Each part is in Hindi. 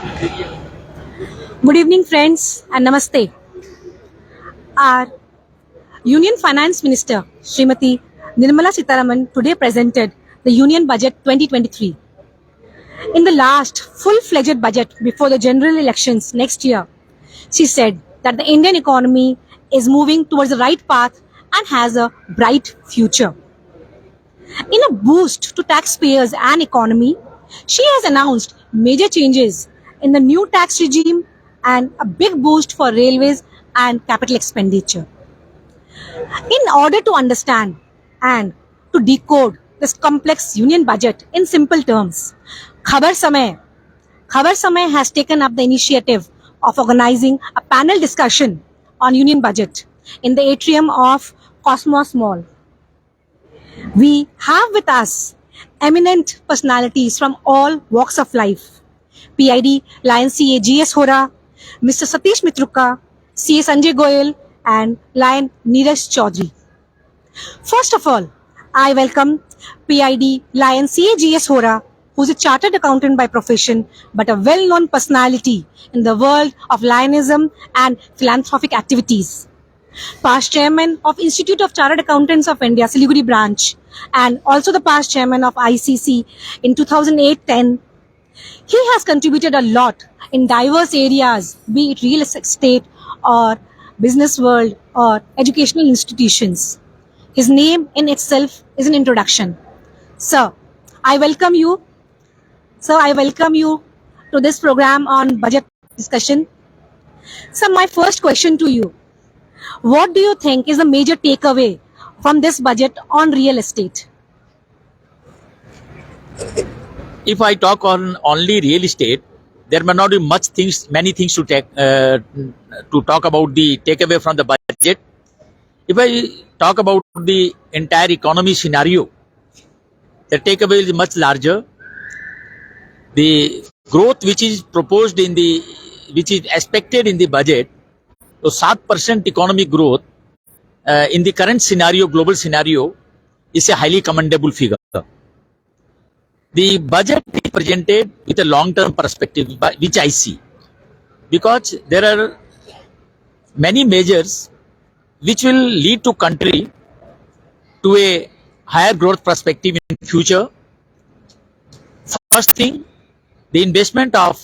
Good evening, friends, and namaste. Our Union Finance Minister, Srimati Nirmala Sitharaman, today presented the Union Budget 2023. In the last full-fledged budget before the general elections next year, she said that the Indian economy is moving towards the right path and has a bright future. In a boost to taxpayers and economy, she has announced major changes in the new tax regime and a big boost for railways and capital expenditure. In order to understand and to decode this complex union budget in simple terms, Khabar Samay has taken up the initiative of organizing a panel discussion on union budget in the atrium of Cosmos Mall. We have with us eminent personalities from all walks of life. PID Lion CA GS Hora, Mr. Satish Mitruka, CA Sanjay Goyal, and Lion Neeraj Chaudhary. First of all, I welcome PID Lion CA GS Hora, who is a chartered accountant by profession but a well-known personality in the world of lionism and philanthropic activities. Past chairman of Institute of Chartered Accountants of India, Siliguri branch, and also the past chairman of ICC in 2008-10. He has contributed a lot in diverse areas, be it real estate or business world or educational institutions. His name in itself is an introduction. Sir, I welcome you. Sir, I welcome you to this program on budget discussion. Sir, my first question to you. What do you think is the major takeaway from this budget on real estate? If I talk on only real estate, there may not be many things to talk about the takeaway from the budget. If I talk about the entire economy scenario, the takeaway is much larger. The growth which is which is expected in the budget, so 7% economic growth in the current scenario, global scenario, is a highly commendable figure. The budget is presented with a long-term perspective, which I see, because there are many measures which will lead to country to a higher growth perspective in future. First thing, the investment of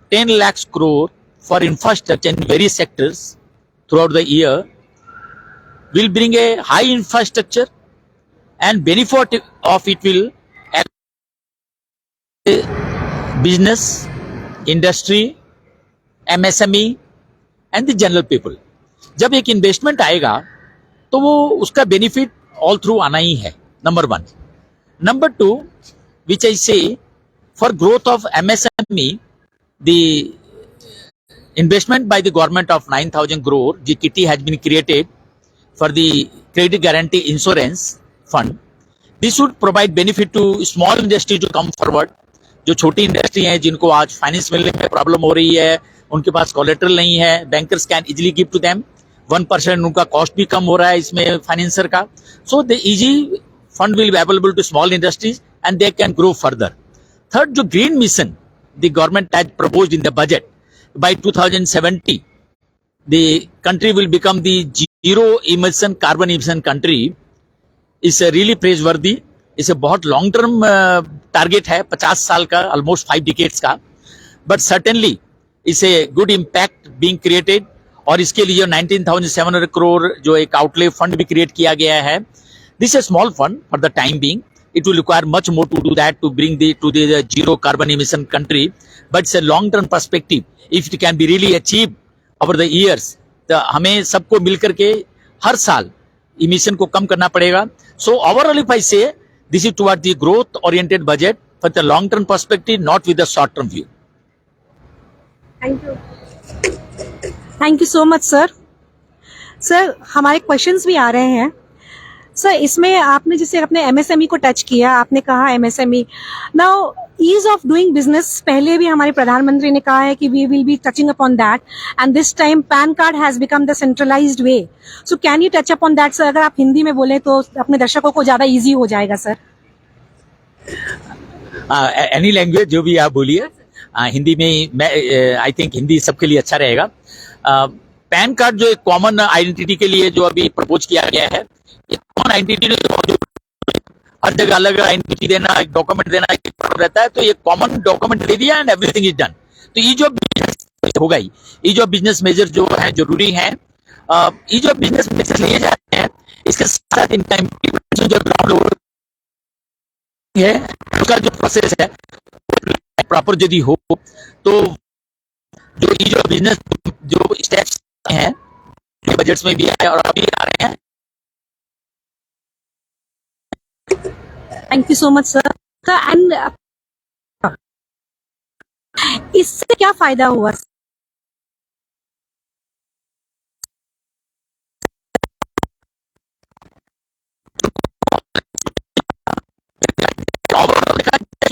10 lakhs crore for infrastructure in various sectors throughout the year will bring a high infrastructure, and benefit of it will business, industry, MSME and the general people. जब एक इन्वेस्टमेंट आएगा तो वो उसका बेनिफिट ऑल थ्रू आना ही है, नंबर वन. नंबर टू, विच आई से for growth of MSME, the investment by the government of 9,000 crore, the kitty has been created for the credit guarantee insurance fund. This would provide benefit to small industry to come forward. जो छोटी इंडस्ट्री हैं जिनको आज फाइनेंस मिलने में प्रॉब्लम हो रही है, उनके पास कोलेटरल नहीं है, bankers can easily give to them. 1% उनका कॉस्ट भी कम हो रहा है इसमें फाइनेंसर का. So the easy fund will be available to small industries and they can grow further. Third, जो green mission the government has proposed in the budget, by 2070 the country will become the zero emission carbon emission country, is really praiseworthy. इसे बहुत लॉन्ग टर्म टारगेट है, 50 साल का, ऑलमोस्ट 5 डिकेड्स का, बट सर्टेनली इसे गुड इम्पैक्ट बीइंग क्रिएटेड. और इसके लिए 19,700 करोड़ जो एक आउटले फंड भी क्रिएट किया गया है. This is small fund for the time being. It will require much more to do that to bring to the zero carbon emission country, but it's a long term perspective. If it can be really achieved over the years, तो हमें सबको मिलकर के हर साल emission को कम करना पड़ेगा. So overall, if I say this is toward the growth oriented budget for the long term perspective, not with the short term view. Thank you. Thank you so much, sir. Sir, हमारे questions भी आ रहे हैं. सर, इसमें आपने जैसे अपने एमएसएमई को टच किया, आपने कहा MSME now ease of doing business, पहले भी हमारे प्रधानमंत्री ने कहा है कि we will be touching upon that, and this time PAN card has become the centralised way. So can you touch upon that sir? अगर आप हिंदी में बोले तो अपने दर्शकों को ज्यादा इजी हो जाएगा सर. एनी लैंग्वेज जो भी आप बोलिए. हिंदी में मैं आई थिंक हिंदी सबके लिए अच्छा रहेगा। पैन कार्ड जो एक कॉमन आइडेंटिटी के लिए जो अभी प्रपोज किया गया है, ये कॉमन आइडेंटिटी हर जगह अलग आइडेंटिटी देना, एक डॉक्यूमेंट देना एक रहता है, तो ये कॉमन डॉक्यूमेंट दे दिया एंड एवरीथिंग इज डन। तो ये जो बिजनेस होगा, ये जो बिजनेस मेजर जो है जरूरी है, ये जो बिजनेस मेजर लिए जाते हैं, इसके साथ इनका इम्प्लीमेंटेशन जो ग्राउंड है उसका जो प्रोसेस है प्रॉपर यदि हो, तो जो बिजनेस जो स्टेप्स हैं ये बजट्स में भी आए और अभी आ रहे हैं। Thank you so much sir. And इससे क्या फायदा हुआ?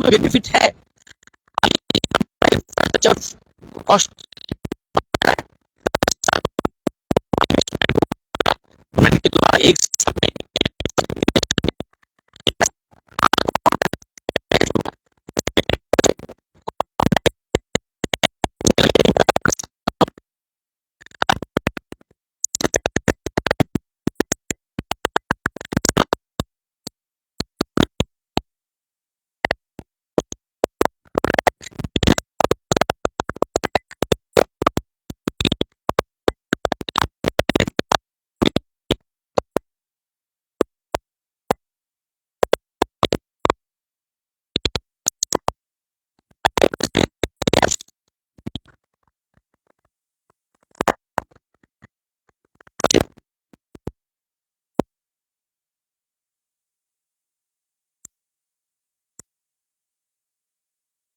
बेनिफिट है कॉस्ट के द्वारा एक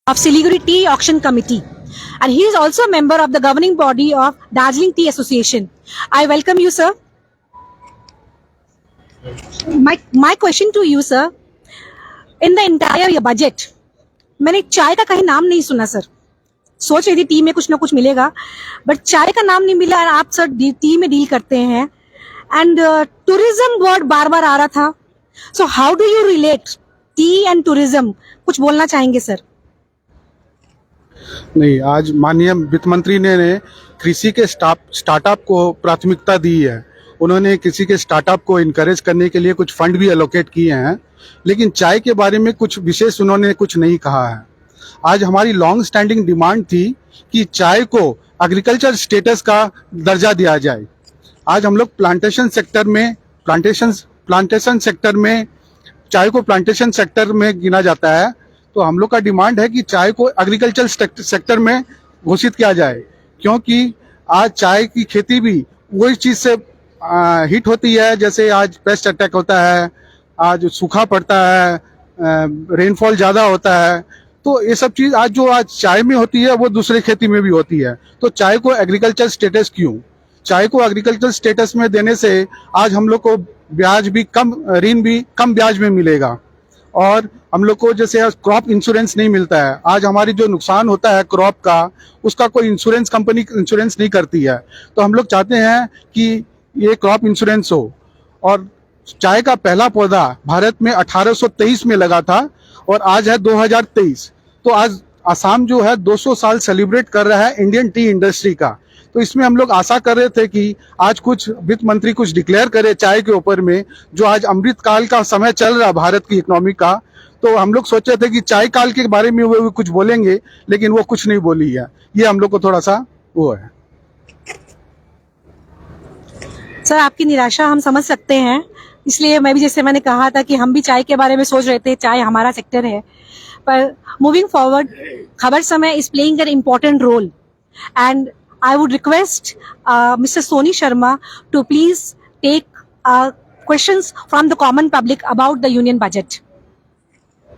of Siliguri Tea Auction Committee, and he is also a member of the governing body of Darjeeling Tea Association. I welcome you, sir. My question to you, sir, in the entire budget, मैंने चाय का कहीं नाम नहीं सुना सर। सोच रही थी टी में कुछ ना कुछ मिलेगा, बट चाय का नाम नहीं मिला। और आप सर टी में डील करते हैं, एंड टूरिज्म वर्ड बार बार आ रहा था। So how do you relate T and tourism? कुछ बोलना चाहेंगे सर? नहीं, आज माननीय वित्त मंत्री ने कृषि के स्टार्टअप को प्राथमिकता दी है। उन्होंने कृषि के स्टार्टअप को इनकरेज करने के लिए कुछ फंड भी एलोकेट किए हैं, लेकिन चाय के बारे में कुछ विशेष उन्होंने कुछ नहीं कहा है। आज हमारी लॉन्ग स्टैंडिंग डिमांड थी कि चाय को एग्रीकल्चर स्टेटस का दर्जा दिया जाए। आज हम लोग प्लांटेशन सेक्टर में चाय को प्लांटेशन सेक्टर में गिना जाता है, तो हम लोग का डिमांड है कि चाय को एग्रीकल्चर सेक्टर में घोषित किया जाए, क्योंकि आज चाय की खेती भी वही चीज से हिट होती है, जैसे आज पेस्ट अटैक होता है, आज सूखा पड़ता है, रेनफॉल ज्यादा होता है। तो ये सब चीज आज चाय में होती है वो दूसरे खेती में भी होती है। तो चाय को एग्रीकल्चर स्टेटस क्यों? चाय को एग्रीकल्चर स्टेटस में देने से आज हम लोग को ब्याज भी कम, ऋण भी कम ब्याज में मिलेगा, और हम लोग को जैसे क्रॉप इंश्योरेंस नहीं मिलता है। आज हमारी जो नुकसान होता है क्रॉप का, उसका कोई इंश्योरेंस कंपनी इंश्योरेंस नहीं करती है। तो हम लोग चाहते हैं कि ये क्रॉप इंश्योरेंस हो। और चाय का पहला पौधा भारत में 1823 में लगा था और आज है 2023। तो आज असम जो है 200 साल सेलिब्रेट कर रहा है इंडियन टी इंडस्ट्री का। तो इसमें हम लोग आशा कर रहे थे कि आज कुछ वित्त मंत्री कुछ डिक्लेयर करे चाय के ऊपर में, जो आज अमृत काल का समय चल रहा है भारत की इकोनॉमी का। तो हम लोग सोचे थे कि चाय काल के बारे में वो कुछ बोलेंगे, लेकिन वो कुछ नहीं बोली है। ये हम लोग को थोड़ा सा वो है। सर आपकी निराशा हम समझ सकते हैं, इसलिए मैं भी, जैसे मैंने कहा था कि हम भी चाय के बारे में सोच रहे थे, चाय हमारा सेक्टर है। पर moving forward, Khabar Samay is playing an important role, and I would request Mr. Soni Sharma to please take questions from the common public about the union budget.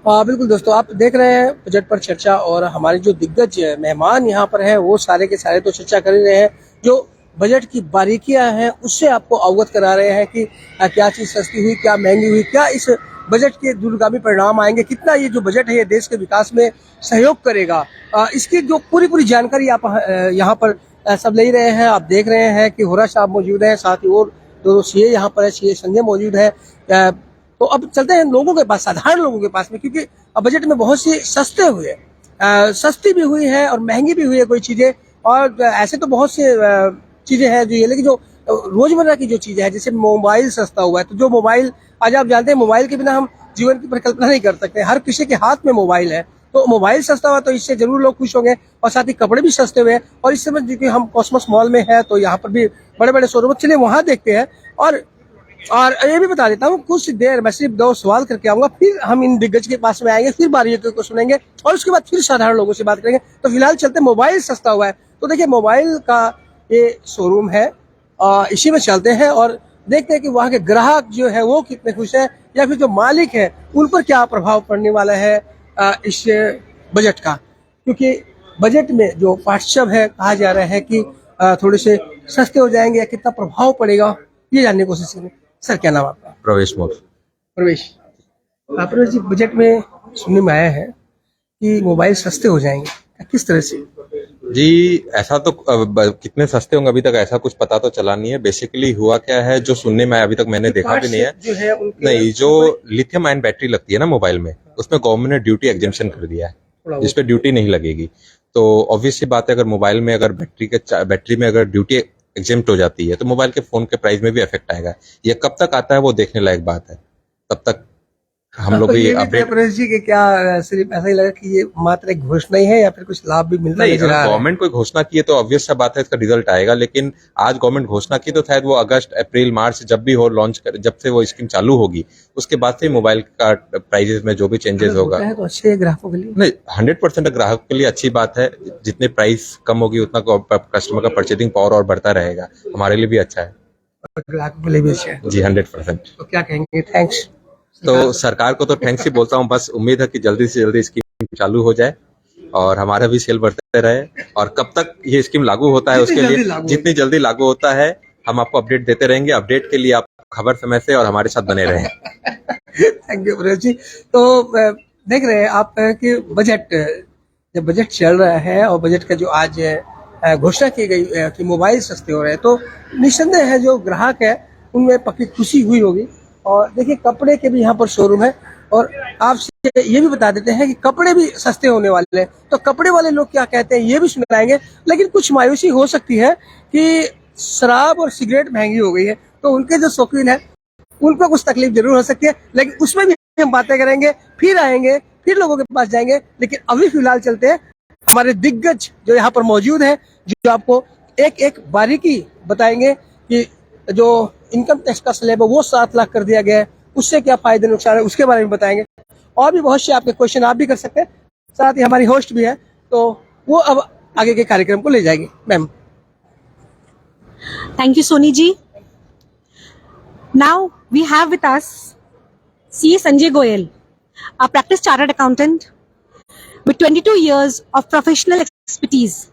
बिल्कुल दोस्तों, आप देख रहे हैं बजट पर चर्चा, और हमारे जो दिग्गज मेहमान यहाँ पर हैं वो सारे के सारे तो चर्चा कर ही रहे हैं। जो बजट की बारीकियां हैं उससे आपको अवगत करा रहे हैं कि क्या चीज़ सस्ती हुई, क्या महंगी हुई, क्या इस बजट के दूरगामी परिणाम आएंगे, कितना ये जो बजट है ये देश के विकास में सहयोग करेगा। इसकी जो पूरी जानकारी आप यहाँ पर सब ले रहे हैं। आप देख रहे हैं कि होरा साहब मौजूद है, साथ ही और दो सीए यहाँ पर है, सीए संजय मौजूद है। तो अब चलते हैं लोगों के पास, साधारण लोगों के पास में, क्योंकि अब बजट में बहुत से सस्ते हुए सस्ती भी हुई है और महंगी भी हुई है कोई चीजें। और ऐसे तो बहुत से चीजें हैं जो ये, लेकिन जो रोजमर्रा की जो चीजें हैं, जैसे मोबाइल सस्ता हुआ है, तो जो मोबाइल आज आप जानते हैं मोबाइल के बिना हम जीवन की परिकल्पना नहीं कर सकते। हर किसी के हाथ में मोबाइल है, तो मोबाइल सस्ता हुआ तो इससे जरूर लोग खुश होंगे। और साथ ही कपड़े भी सस्ते हुए हैं। और इस समय क्योंकि हम कॉस्मोस मॉल में है तो यहाँ पर भी बड़े बड़े शोरूम, चलिए वहां देखते हैं। और ये भी बता देता हूँ, कुछ देर मैं सिर्फ 2 सवाल करके आऊंगा, फिर हम इन दिग्गज के पास में आएंगे, फिर बारीकियों को सुनेंगे और उसके बाद फिर साधारण लोगों से बात करेंगे। तो फिलहाल चलते, मोबाइल सस्ता हुआ है तो देखिए मोबाइल का ये शोरूम है, इसी में चलते हैं और देखते हैं कि वहाँ के ग्राहक जो है वो कितने खुश है, या फिर जो मालिक है उन पर क्या प्रभाव पड़ने वाला है इस बजट का। क्योंकि बजट में जो पाठ्यक्रम है, कहा जा रहा है कि थोड़े से सस्ते हो जाएंगे, या कितना प्रभाव पड़ेगा ये जानने की कोशिश करेंगे। सर क्या नाम आपका? प्रवेश मोर। प्रवेश, प्रवेश जी, बजट में सुनने में आया है कि मोबाइल सस्ते हो जाएंगे, किस तरह से? जी ऐसा तो कितने सस्ते होंगे अभी तक ऐसा कुछ पता तो चला नहीं है। बेसिकली हुआ क्या है, जो सुनने में आया, अभी तक मैंने देखा भी नहीं है। जो है नहीं, जो लिथियम आयन बैटरी लगती है ना मोबाइल में, उसमें गवर्नमेंट ने ड्यूटी एग्जेम्पशन कर दिया है, जिस पे ड्यूटी नहीं लगेगी। तो ऑब्वियस सी बात है, अगर मोबाइल में अगर बैटरी में अगर ड्यूटी एग्जेम्प्ट हो जाती है तो मोबाइल के फोन के प्राइस में भी इफेक्ट आएगा। ये कब तक आता है वो देखने लायक बात है, तब तक हम लोग तो ये ये भी अपडेट। प्रवेश जी के क्या सिर्फ ऐसा ही लगा कि ये मात्र एक घोषणा ही है, या फिर कुछ लाभ भी मिलता नहीं, नजर अगर आ रहा है? गवर्नमेंट कोई घोषणा की है तो ऑब्वियस सा बात है इसका रिजल्ट आएगा। लेकिन आज गवर्नमेंट घोषणा की तो शायद वो अगस्त, अप्रैल, मार्च जब भी हो लॉन्च कर, जब से वो स्कीम चालू होगी उसके बाद से मोबाइल का प्राइजेस में जो भी चेंजेस अगर होगा। होता है तो अच्छे है ग्राहकों के लिए। नहीं, 100% ग्राहक के लिए अच्छी बात है। जितने प्राइस कम होगी उतना कस्टमर का परचेजिंग पावर और बढ़ता रहेगा, हमारे लिए भी अच्छा है। ग्राहकों के लिए भी अच्छा है। जी 100%। तो क्या कहेंगे? थैंक्स। तो सरकार को तो थैंक्स ही बोलता हूँ, बस उम्मीद है कि जल्दी से जल्दी स्कीम चालू हो जाए और हमारा भी सेल बढ़ते रहे। और कब तक ये स्कीम लागू होता है उसके लिए, जितनी जल्दी लागू होता है हम आपको अपडेट देते रहेंगे। अपडेट के लिए आप खबर समय से और हमारे साथ बने रहें। थैंक यू प्रवेश जी। तो देख रहे हैं आप कि जब बजट चल रहा है और बजट का जो आज घोषणा की गई कि मोबाइल सस्ते हो रहे हैं, तो निस्संदेह है जो ग्राहक है उनमें पक्की खुशी हुई होगी। और देखिए कपड़े के भी यहाँ पर शोरूम है, और आपसे ये भी बता देते हैं कि कपड़े भी सस्ते होने वाले हैं। तो कपड़े वाले लोग क्या कहते हैं ये भी सुनाएंगे। लेकिन कुछ मायूसी हो सकती है कि शराब और सिगरेट महंगी हो गई है, तो उनके जो शौकीन है उनको कुछ तकलीफ जरूर हो सकती है, लेकिन उसमें भी हम बातें करेंगे, फिर आएंगे, फिर लोगों के पास जाएंगे। लेकिन अभी फिलहाल चलते हैं, हमारे दिग्गज जो यहाँ पर मौजूद है, जो आपको एक एक बारीकी बताएंगे कि जो इनकम टैक्स का स्लैब है वो 7 लाख कर दिया गया है, उससे क्या फायदे नुकसान है उसके बारे में बताएंगे। और भी बहुत से आपके क्वेश्चन आप भी कर सकते हैं। साथ ही हमारी होस्ट भी है, तो वो अब आगे के कार्यक्रम को ले जाएगी। Ma'am, Thank you, Soni ji. Now we have with us CA Sanjay Goyal, a practiced chartered accountant with 22 years of professional expertise.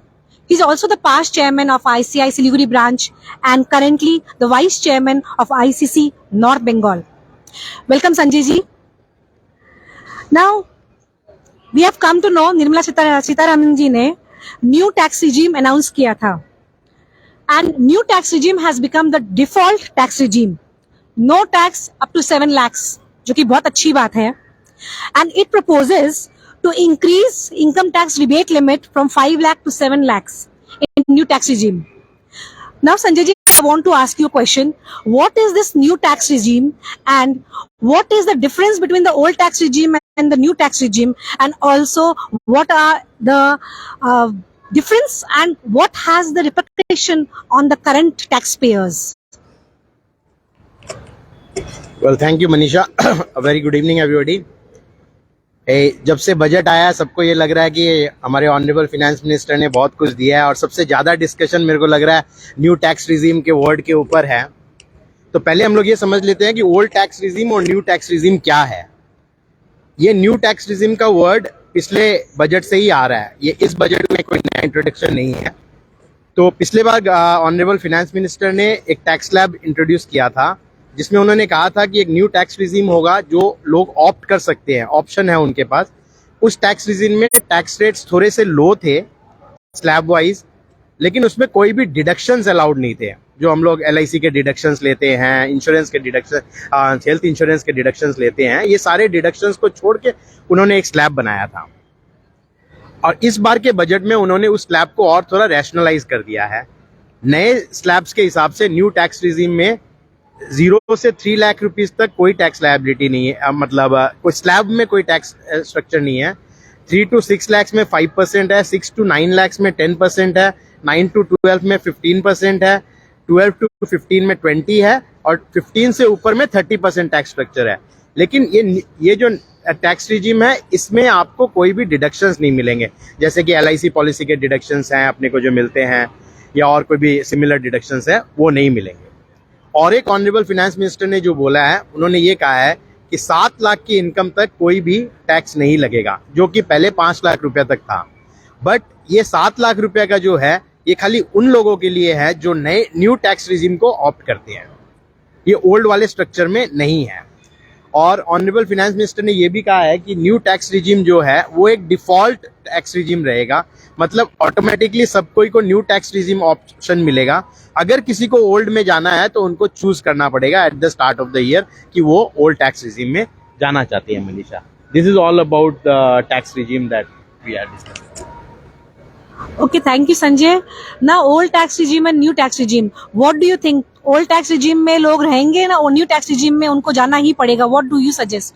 He is also the past chairman of ICI Siliguri branch and currently the vice chairman of ICC North Bengal. Welcome, Sanjay ji. Now we have come to know Nirmala Sitharaman ji ने new tax regime announce किया था. And new tax regime has become the default tax regime. No tax up to 7 lakhs, जो कि बहुत अच्छी बात है. And it proposes to increase income tax rebate limit from 5 lakh to 7 lakhs in new tax regime. Now, Sanjay ji, I want to ask you a question. What is this new tax regime, and what is the difference between the old tax regime and the new tax regime? And also, what are the difference and what has the repercussion on the current taxpayers? Well, thank you, Manisha. A very good evening, everybody. जब से बजट आया सबको ये लग रहा है कि हमारे ऑनरेबल फाइनेंस मिनिस्टर ने बहुत कुछ दिया है, और सबसे ज्यादा डिस्कशन मेरे को लग रहा है न्यू टैक्स रिजीम के वर्ड के ऊपर है। तो पहले हम लोग ये समझ लेते हैं कि ओल्ड टैक्स रिजीम और न्यू टैक्स रिजीम क्या है। ये न्यू टैक्स रिजीम का वर्ड पिछले बजट से ही आ रहा है, ये इस बजट में कोई नया इंट्रोडक्शन नहीं है। तो पिछले बार ऑनरेबल फाइनेंस मिनिस्टर ने एक टैक्स स्लैब इंट्रोड्यूस किया था, जिसमें उन्होंने कहा था कि एक न्यू टैक्स रिजीम होगा जो लोग ऑप्ट कर सकते हैं, ऑप्शन है उनके पास। उस टैक्स रिजीम में टैक्स रेट्स थोड़े से लो थे स्लैब वाइज, लेकिन उसमें कोई भी डिडक्शंस अलाउड नहीं थे। जो हम लोग LIC के डिडक्शंस लेते हैं, इंश्योरेंस के डिडक्शन, हेल्थ इंश्योरेंस के डिडक्शंस लेते हैं, ये सारे डिडक्शंस को छोड़ के उन्होंने एक स्लैब बनाया था। और इस बार के बजट में उन्होंने उस स्लैब को और थोड़ा रैशनलाइज कर दिया है। नए स्लैब्स के हिसाब से न्यू टैक्स रिजीम में 0 से 3 लाख रुपीस तक कोई टैक्स लायबिलिटी नहीं है, मतलब कोई स्लैब में कोई टैक्स स्ट्रक्चर नहीं है। 3 to 6 lakhs में 5% है, 6 to 9 lakhs में 10% है, 9 to 12 में 15% है, 12 to 15 में 20 है और 15 से ऊपर में 30% टैक्स स्ट्रक्चर है। लेकिन ये जो टैक्स रिजीम है इसमें आपको कोई भी डिडक्शंस नहीं मिलेंगे, जैसे कि LIC पॉलिसी के डिडक्शंस हैं अपने को जो मिलते हैं या और कोई भी सिमिलर डिडक्शंस है वो नहीं मिलेंगे। और एक ऑनरेबल फाइनेंस मिनिस्टर ने जो बोला है, उन्होंने ये कहा है कि 7 लाख की इनकम तक कोई भी टैक्स नहीं लगेगा, जो कि पहले 5 लाख रुपया तक था। बट ये 7 लाख रुपया का जो है ये खाली उन लोगों के लिए है जो नए न्यू टैक्स रिजीम को ऑप्ट करते हैं, ये ओल्ड वाले स्ट्रक्चर में नहीं है। और ऑनरेबल फाइनेंस मिनिस्टर ने यह भी कहा है कि न्यू टैक्स रिजीम जो है वो एक डिफॉल्ट टैक्स रिजीम रहेगा, मतलब ऑटोमेटिकली सब कोई को न्यू टैक्स रिजीम ऑप्शन मिलेगा। अगर किसी को ओल्ड में जाना है तो उनको चूज करना पड़ेगा at the start of the year कि वो ओल्ड टैक्स रिजीम में जाना चाहते हैं। Manisha, this is all about the tax regime that we are discussing. Okay, thank you, Sanjay. Now, old tax regime and new tax regime. What do you think? Old tax regime में लोग रहेंगे ना, और new tax regime में उनको जाना ही पड़ेगा. What do you suggest?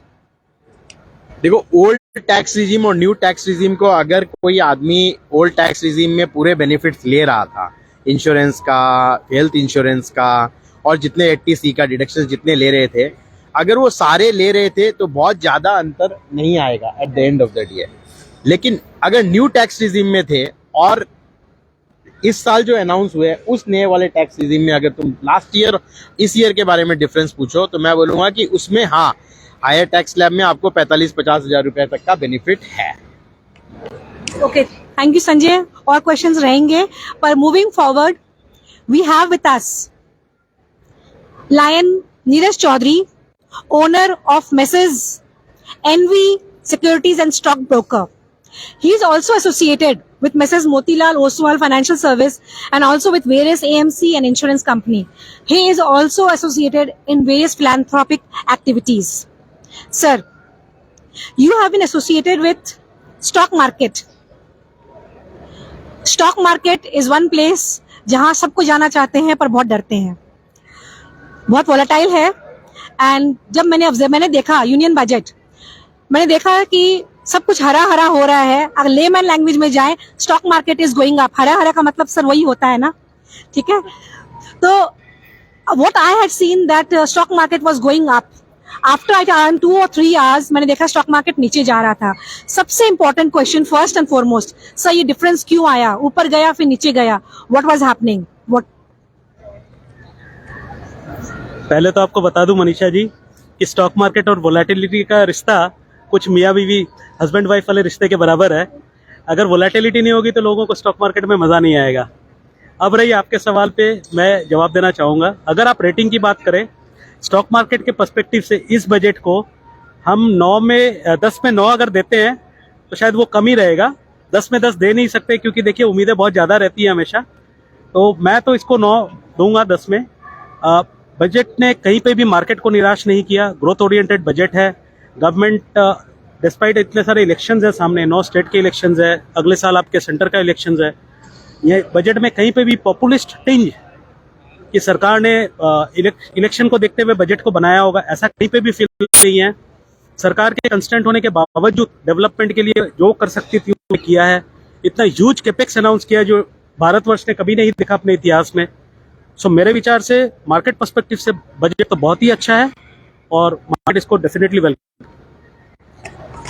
देखो, ओल्ड टैक्स रिजीम और न्यू टैक्स रिजीम को अगर कोई आदमी ओल्ड टैक्स रिजीम में पूरे बेनिफिट्स ले रहा था, इंश्योरेंस का, हेल्थ इंश्योरेंस का और जितने 80C का डिडक्शन जितने ले रहे थे, अगर वो सारे ले रहे थे तो बहुत ज्यादा अंतर नहीं आएगा at the end of the day. लेकिन अगर न्यू टैक्स रिजीम में थे और इस साल जो अनाउंस हुए उस नए वाले टैक्स रिजीम में अगर तुम लास्ट ईयर इस ईयर के बारे में डिफरेंस पूछो तो मैं बोलूंगा कि उसमें हाँ, हायर टैक्स स्लैब में आपको 45-50 हजार रुपए तक का बेनिफिट है। Okay, thank you, Sanjay. और questions रहेंगे, पर moving forward, we have with us Lion Neeraj Chaudhary, owner of Mrs. NV Securities and Stockbroker. He is also associated with Mrs. Motilal Oswal Financial Service and also with various AMC and insurance company. He is also associated in various philanthropic activities. Sir, you have been associated with stock market. Stock market is one place जहां सबको जाना चाहते हैं पर बहुत डरते हैं, बहुत वोलेटाइल है। एंड जब मैंने देखा यूनियन बजट, मैंने देखा कि सब कुछ हरा हरा हो रहा है। अगर लेमैन लैंग्वेज में जाए, stock market is going up. हरा हरा का मतलब सर वही होता है ना, ठीक है। तो what I had seen that stock market was going up. After I earn 2 or 3 hours मैंने देखा स्टॉक मार्केट नीचे जा रहा था। सबसे important question first and foremost, sir ये डिफरेंस क्यों आया, ऊपर गया फिर नीचे गया, व्हाट वाज हैपनिंग? पहले तो आपको बता दूं मनीषा जी कि स्टॉक मार्केट और वोलेटिलिटी का रिश्ता कुछ मियाँ बीवी हस्बैंड वाइफ वाले रिश्ते के बराबर है। अगर वोलेटिलिटी नहीं होगी तो लोगों को स्टॉक मार्केट में मज़ा नहीं आएगा। अब रही आपके सवाल पे मैं जवाब देना चाहूँगा। अगर आप रेटिंग की बात करें स्टॉक मार्केट के पर्सपेक्टिव से, इस बजट को हम 10 में 9 अगर देते हैं तो शायद वो कम ही रहेगा। 10 में 10 दे नहीं सकते क्योंकि देखिए उम्मीदें बहुत ज़्यादा रहती हैं हमेशा, तो मैं तो इसको 9 दूंगा 10 में। बजट ने कहीं पे भी मार्केट को निराश नहीं किया, ग्रोथ ओरिएंटेड बजट है। गवर्नमेंट डिस्पाइट इतने सारे इलेक्शंस है सामने, 9 स्टेट के इलेक्शंस है, अगले साल आपके सेंटर का इलेक्शंस है, ये बजट में कहीं पे भी पॉपुलिस्ट टिंज कि सरकार ने इलेक्शन को देखते हुए बजट को बनाया होगा, ऐसा कहीं पे भी फील नहीं है। सरकार के कंस्टेंट होने के बावजूद डेवलपमेंट के लिए जो कर सकती थी वो किया है। इतना ह्यूज कैपेक्स अनाउंस किया जो भारतवर्ष ने कभी नहीं देखा अपने इतिहास में। सो मेरे विचार से मार्केट पर्सपेक्टिव से बजट तो बहुत ही अच्छा है और मार्केट इसको डेफिनेटली वेलकम।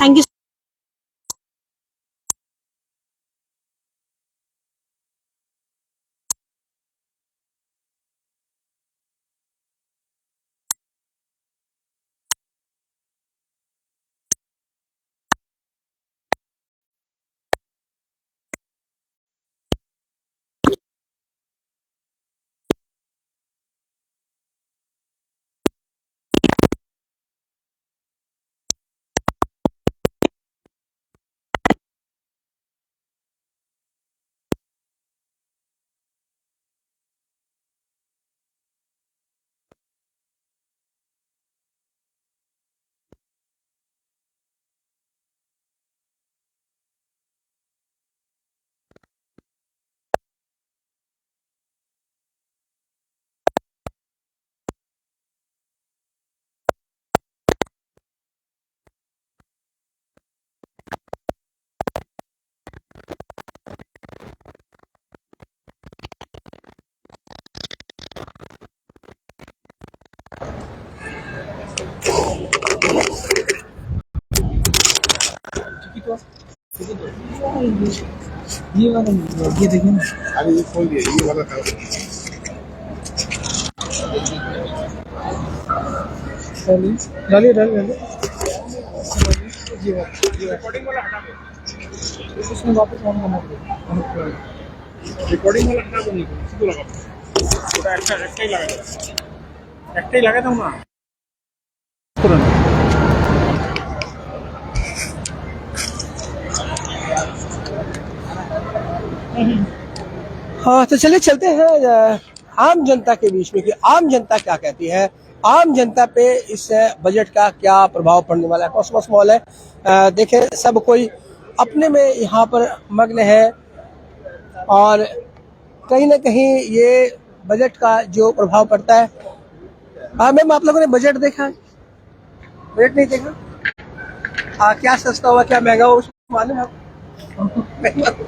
Thank you. ये वाला नहीं, ये देखिए ना। अरे ये खोल दिया, ये वाला था। डालिए डालिए। इसमें वापस ऑन करना पड़ेगा। रिकॉर्डिंग वाला हटा दो, नहीं सीधे लगा पूरा एकटाई लगा दो ना। हाँ, तो चलिए चलते हैं आम जनता के बीच में कि आम जनता क्या कहती है, आम जनता पे इस बजट का क्या प्रभाव पड़ने वाला है। कॉस्मोस मॉल है, देखें सब कोई अपने में यहाँ पर मग्न है और कहीं ना कहीं ये बजट का जो प्रभाव पड़ता है। मैम, आप लोगों ने बजट देखा? बजट नहीं देखा? क्या सस्ता हुआ क्या महंगा हुआ उसको मालूम है आपको?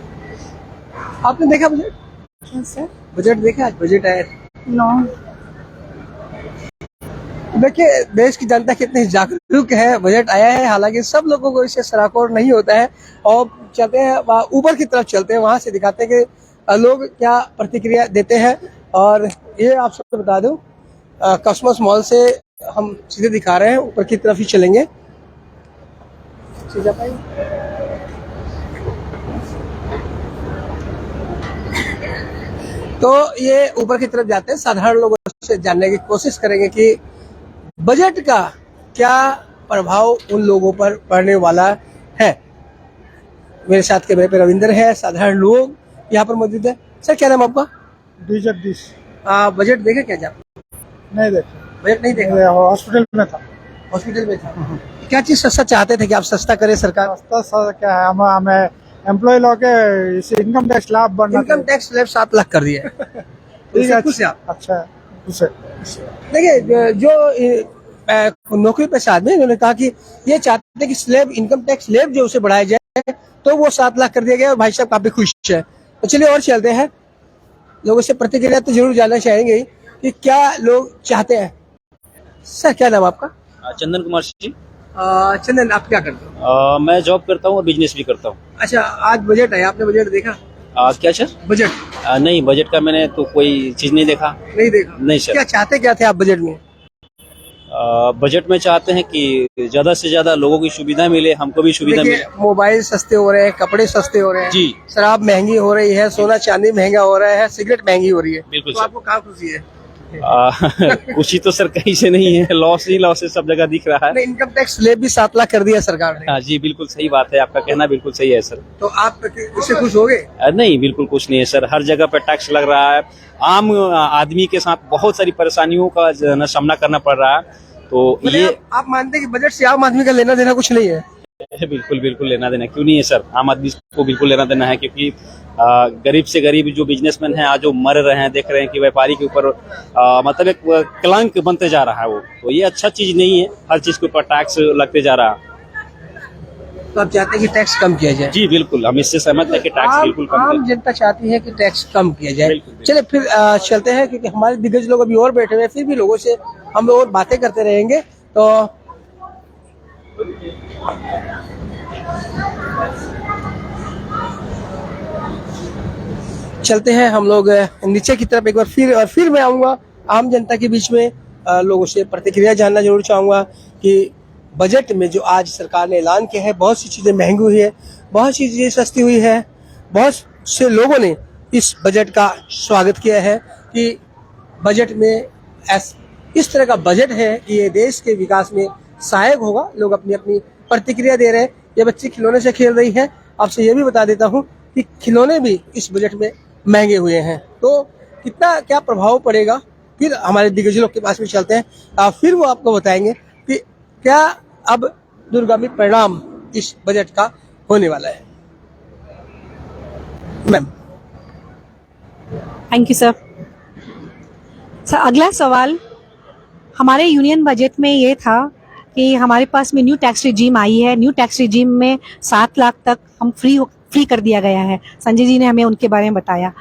आपने देखा बजट? सर बजट देखा? आज बजट आया। नो देखिए देश की जनता कितनी जागरूक है। बजट आया है, हालांकि सब लोगों को इससे सराकोर नहीं होता है। और चलते हैं वहाँ ऊपर की तरफ, चलते हैं वहां से दिखाते हैं कि लोग क्या प्रतिक्रिया देते हैं। और ये आप सबको बता दूं, कॉस्मोस मॉल से हम सीधे दिखा रहे हैं, ऊपर की तरफ ही चलेंगे। सीधा पाएंगे। तो ये ऊपर की तरफ जाते हैं, साधारण लोगों से जानने की कोशिश करेंगे कि बजट का क्या प्रभाव उन लोगों पर पड़ने वाला है। मेरे साथ कैमरे पे रविंद्र है, साधारण लोग यहाँ पर मौजूद है। सर, क्या नाम आपका? जगदीश। बजट देखा क्या आप? नहीं देखा, बजट नहीं देखा? हॉस्पिटल में था। हॉस्पिटल में था। क्या चीज सस्ता चाहते थे कि आप सस्ता करे सरकार? सस्ता क्या है, हमें एम्प्लॉय लोग के इनकम टैक्स स्लैब बनना। इनकम टैक्स स्लैब 7 लाख कर दिया है। ठीक है, खुश हैं आप? अच्छा उसे देखिए जो नौकरी पेशा आदमी, उन्होंने कहा कि ये चाहते कि स्लैब, इनकम टैक्स स्लैब जो उसे बढ़ाया जाए, तो वो 7 लाख कर दिया गया और भाई साहब काफी खुश है। तो चलिए और चलते हैं, लोगों से प्रतिक्रिया तो जरूर जानना चाहेंगे कि क्या लोग चाहते हैं। सर, क्या नाम आपका? चंदन कुमार सिंह। चंदन, आप क्या करते हो? मैं जॉब करता हूँ और बिजनेस भी करता हूँ। अच्छा, आज बजट है, आपने बजट देखा? क्या सर? बजट नहीं, बजट का मैंने तो कोई चीज नहीं देखा। नहीं देखा? नहीं सर। क्या चाहते क्या थे आप बजट में? बजट में चाहते हैं कि ज्यादा से ज्यादा लोगों की सुविधा मिले, हमको भी सुविधा देखिए, मिले। मोबाइल सस्ते हो रहे हैं, कपड़े सस्ते हो रहे हैं, जी। शराब महंगी हो रही है, सोना चांदी महंगा हो रहा है, सिगरेट महंगी हो रही है। बिल्कुल तो सर। आपको कहाँ खुशी है? खुशी तो सर कहीं से नहीं है, लॉस ही लॉस सब जगह दिख रहा है। इनकम टैक्स स्लैब भी 7 लाख कर दिया सरकार ने। हाँ जी, बिल्कुल सही बात है, आपका कहना बिल्कुल सही है सर। तो आप इससे खुश हो गए? नहीं, बिल्कुल कुछ नहीं है सर। हर जगह पे टैक्स लग रहा है, आम आदमी के साथ बहुत सारी परेशानियों का सामना करना पड़ रहा है। तो ये आप मानते हैं कि बजट से आम आदमी का लेना देना कुछ नहीं है? बिल्कुल बिल्कुल लेना देना क्यों नहीं है सर, आम आदमी को बिल्कुल लेना देना है, क्योंकि गरीब से गरीब जो बिजनेसमैन हैं आज जो मर रहे हैं, देख रहे हैं कि व्यापारी के ऊपर मतलब एक कलंक बनते जा रहा है वो, तो ये अच्छा चीज नहीं है। हर चीज के ऊपर टैक्स लगते जा रहा है। तो आप चाहते हैं कि टैक्स कम किया जाए? जी बिल्कुल, हम इससे सहमत है कि टैक्स बिल्कुल कम आम जनता चाहती है कि टैक्स कम किया जाए। चलिए फिर चलते हैं, क्योंकि हमारे दिग्गज लोग अभी और बैठे हुए हैं, फिर भी लोगों से हम और बातें करते रहेंगे। तो चलते हैं हम लोग नीचे की तरफ एक बार फिर मैं आऊंगा आम जनता के बीच में, लोगों से प्रतिक्रिया जानना जरूर चाहूंगा कि बजट में जो आज सरकार ने ऐलान किया है, बहुत सी चीजें महंगी हुई है, बहुत सी चीजें सस्ती हुई है। बहुत से लोगों ने इस बजट का स्वागत किया है कि बजट में इस तरह का बजट है कि ये देश के विकास में सहायक होगा। लोग अपनी अपनी प्रतिक्रिया दे रहे हैं। ये बच्ची खिलौने से खेल रही है। आपसे ये भी बता देता हूँ कि खिलौने भी इस बजट में महंगे हुए हैं, तो कितना क्या प्रभाव पड़ेगा, फिर हमारे दिग्गज लोग के पास भी चलते हैं, फिर वो आपको बताएंगे कि क्या अब दूरगामी परिणाम इस बजट का होने वाला है। Ma'am, thank you sir. Sir, अगला सवाल हमारे यूनियन बजट में ये था कि हमारे पास में न्यू टैक्स रिजीम आई है। न्यू टैक्स रिजीम में 7 लाख तक हम फ्री कर दिया गया है। संजय जी ने हमें उनके बारे में बताया।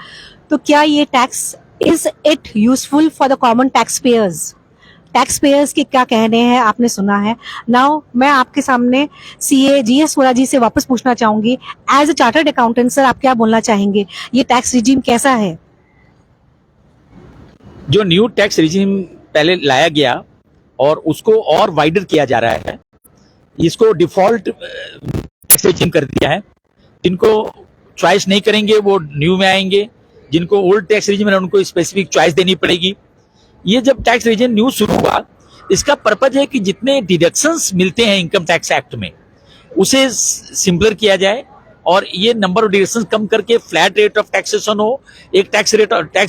तो क्या ये tax is it useful for the common tax payers? Tax payers के क्या कहने हैं आपने सुना है. नाउ मैं आपके सामने सीए जीएस वोरा जी से वापस पूछना चाहूंगी. As a chartered accountant sir, आप क्या बोलना चाहेंगे? ये टैक्स रिजीम कैसा है? जो न्यू टैक्स रिजीम पहले लाया गया और उसको और वाइडर किया जा रहा है, इसको डिफॉल्ट टैक्स रिजीम कर दिया है. जिनको चॉइस नहीं करेंगे वो न्यू में आएंगे, जिनको ओल्ड टैक्स रिजीम है उनको स्पेसिफिक चॉइस देनी पड़ेगी. ये जब टैक्स रिजीम न्यू शुरू हुआ, इसका पर्पज है कि जितने डिडक्शंस मिलते हैं इनकम टैक्स एक्ट में उसे सिंपलर किया जाए और ये नंबर ऑफ डिडक्शंस कम करके फ्लैट रेट ऑफ टैक्सेशन हो. एक टैक्स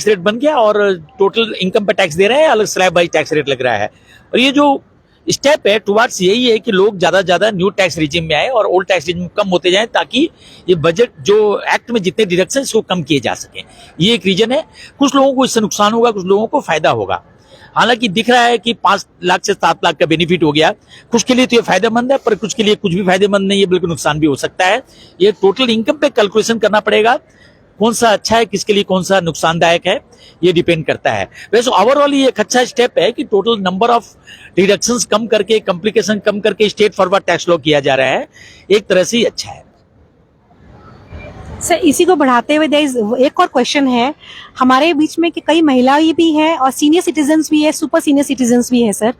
रेट बन गया और टोटल इनकम पे टैक्स दे रहे हैं, अलग स्लैब वाइज टैक्स रेट लग रहा है. और ये जो स्टेप है टुवार्ड्स यही है कि लोग ज्यादा ज्यादा न्यू टैक्स रिजीम में आए और ओल्ड टैक्स रिजीम कम होते जाएं, ताकि ये बजट जो एक्ट में जितने डिडक्शन वो कम किए जा सके. ये एक रीजन है. कुछ लोगों को इससे नुकसान होगा, कुछ लोगों को फायदा होगा. हालांकि दिख रहा है कि 5 लाख से 7 लाख का बेनिफिट हो गया. कुछ के लिए तो ये फायदेमंद है, पर कुछ के लिए कुछ भी फायदेमंद नहीं है, बिल्कुल नुकसान भी हो सकता है. ये टोटल इनकम पे कैलकुलेशन करना पड़ेगा, कौन सा अच्छा है, किसके लिए कौन सा नुकसानदायक है, ये डिपेंड करता है. वैसे ओवरऑल ये एक अच्छा स्टेप है कि टोटल नंबर ऑफ डिडक्शंस कम करके, कॉम्प्लिकेशन कम करके स्टेट फॉरवर्ड टैक्स लॉ किया जा रहा है. एक तरह से अच्छा है. सर, इसी को बढ़ाते हुए एक और क्वेश्चन है हमारे बीच में कि कई महिलाएं भी हैं और सीनियर सिटीजन्स भी है, सुपर सीनियर सिटीजन्स भी है सर.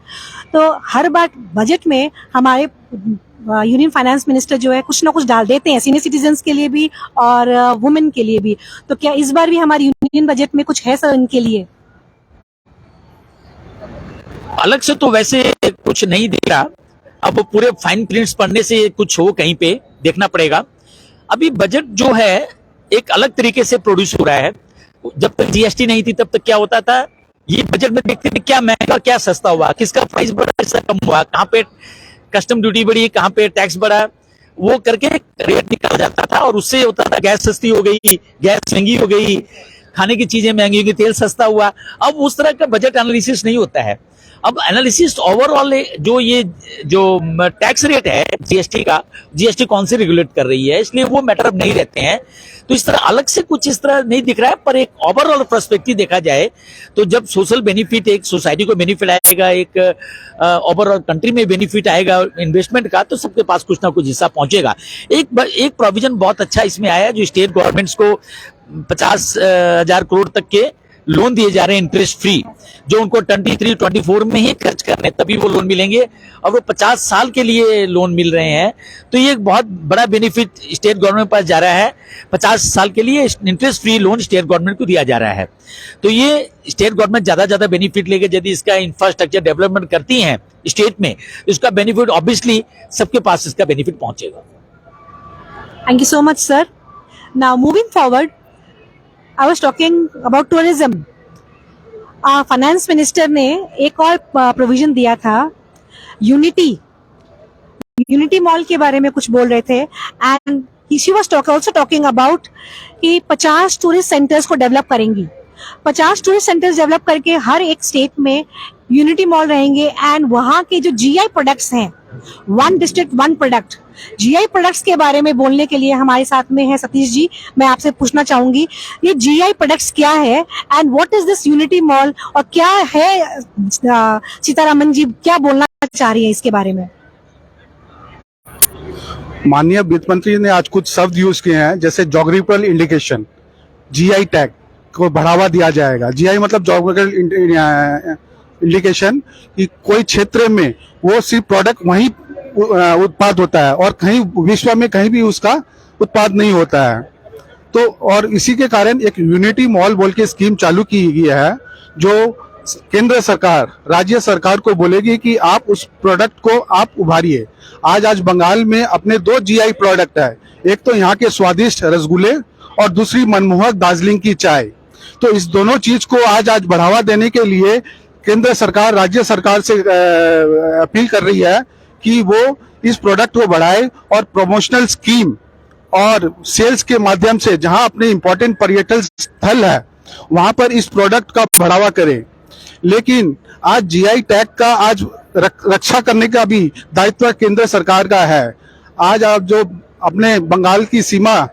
तो हर बार बजट में हमारे यूनियन फाइनेंस मिनिस्टर जो है कुछ ना कुछ डाल देते हैं सीनियर सिटीजन्स के लिए भी और वुमेन के लिए भी. तो क्या इस बार भी हमारी यूनियन बजट में कुछ है सर इनके लिए? अलग से तो वैसे कुछ नहीं दिख रहा. अब पूरे फाइन प्रिंट्स पढ़ने से कुछ हो कहीं पे देखना पड़ेगा. अभी बजट जो है एक अलग तरीके से प्रोड्यूस हो रहा है. जब तक जीएसटी नहीं थी तब तक क्या होता था, ये बजट में देखते थे क्या महंगा क्या सस्ता हुआ, किसका प्राइस बढ़ा किसका कम हुआ, कहाँ पे कस्टम ड्यूटी बढ़ी, कहाँ पे टैक्स बढ़ा, वो करके रेट निकाला जाता था. और उससे होता था गैस सस्ती हो गई, गैस महंगी हो गई, खाने की चीजें महंगी हो गई, तेल सस्ता हुआ. अब उस तरह का बजट एनालिसिस नहीं होता है. अब एनालिसिस ओवरऑल जो ये जो टैक्स रेट है जीएसटी का, जीएसटी कौन से रेगुलेट कर रही है, इसलिए वो मैटर अब नहीं रहते हैं. तो इस तरह अलग से कुछ इस तरह नहीं दिख रहा है. पर एक ओवरऑल पर्सपेक्टिव देखा जाए तो जब सोशल बेनिफिट, एक सोसाइटी को बेनिफिट आएगा, एक ओवरऑल कंट्री में बेनिफिट आएगा इन्वेस्टमेंट का, तो सबके पास कुछ ना कुछ हिस्सा पहुंचेगा. एक प्रोविजन बहुत अच्छा इसमें आया जो स्टेट गवर्नमेंट्स को 50,000 करोड़ तक के लोन दिए जा रहे हैं इंटरेस्ट फ्री, जो उनको 23-24 में ही खर्च करने तभी वो लोन मिलेंगे, और वो 50 साल के लिए लोन मिल रहे हैं. तो ये एक बहुत बड़ा बेनिफिट स्टेट गवर्नमेंट के पास जा रहा है. 50 साल के लिए interest free loan state government को दिया जा रहा है. तो ये स्टेट गवर्नमेंट ज्यादा बेनिफिट लेके यदि इसका इंफ्रास्ट्रक्चर डेवलपमेंट करती है स्टेट में, तो इसका बेनिफिट ऑब्वियसली सबके पास इसका बेनिफिट पहुंचेगा. Thank you so much, sir. Now, moving forward, I was talking about tourism. Finance minister ने एक और प्रोविजन दिया था, यूनिटी मॉल के बारे में कुछ बोल रहे थे. And she was also talking about कि 50 टूरिस्ट सेंटर्स को डेवलप करेंगी. 50 टूरिस्ट सेंटर्स डेवलप करके हर एक स्टेट में यूनिटी मॉल रहेंगे. एंड वहां के जो जीआई प्रोडक्ट्स हैं, 1 डिस्ट्रिक्ट 1 प्रोडक्ट, जीआई प्रोडक्ट्स के बारे में बोलने के लिए हमारे साथ में है सतीश जी. मैं आपसे पूछना चाहूंगी ये जीआई प्रोडक्ट्स क्या है and what is this unity mall, और क्या है सीतारामन जी क्या बोलना चाह रही है इसके बारे में? माननीय वित्त मंत्री ने आज कुछ शब्द यूज किए हैं, जैसे जोग्राफिकल इंडिकेशन, जीआई टैग को बढ़ावा दिया जाएगा. जीआई मतलब जोग्राफिकल इंडिकेशन कि कोई क्षेत्र में वो सिर्फ प्रोडक्ट वहीं उत्पाद होता है और कहीं विश्व में कहीं भी उसका उत्पाद नहीं होता है. तो और इसी के कारण एक यूनिटी मॉल बोल के स्कीम चालू की गई है, जो केंद्र सरकार राज्य सरकार को बोलेगी कि आप उस प्रोडक्ट को आप उभारिए. आज बंगाल में अपने 2 जीआई प्रोडक्ट है, एक तो यहाँ के स्वादिष्ट रसगुल्ले और दूसरी मनमोहक दार्जिलिंग की चाय. तो इस दोनों चीज को आज बढ़ावा देने के लिए केंद्र सरकार राज्य सरकार से अपील कर रही है कि वो इस प्रोडक्ट को बढ़ाए और प्रमोशनल स्कीम और सेल्स के माध्यम से जहां अपने इंपॉर्टेंट पर्यटन स्थल है वहां पर इस प्रोडक्ट का बढ़ावा करे. लेकिन आज जीआई टैग का आज रक्षा करने का भी दायित्व केंद्र सरकार का है. आज आप जो अपने बंगाल की सीमा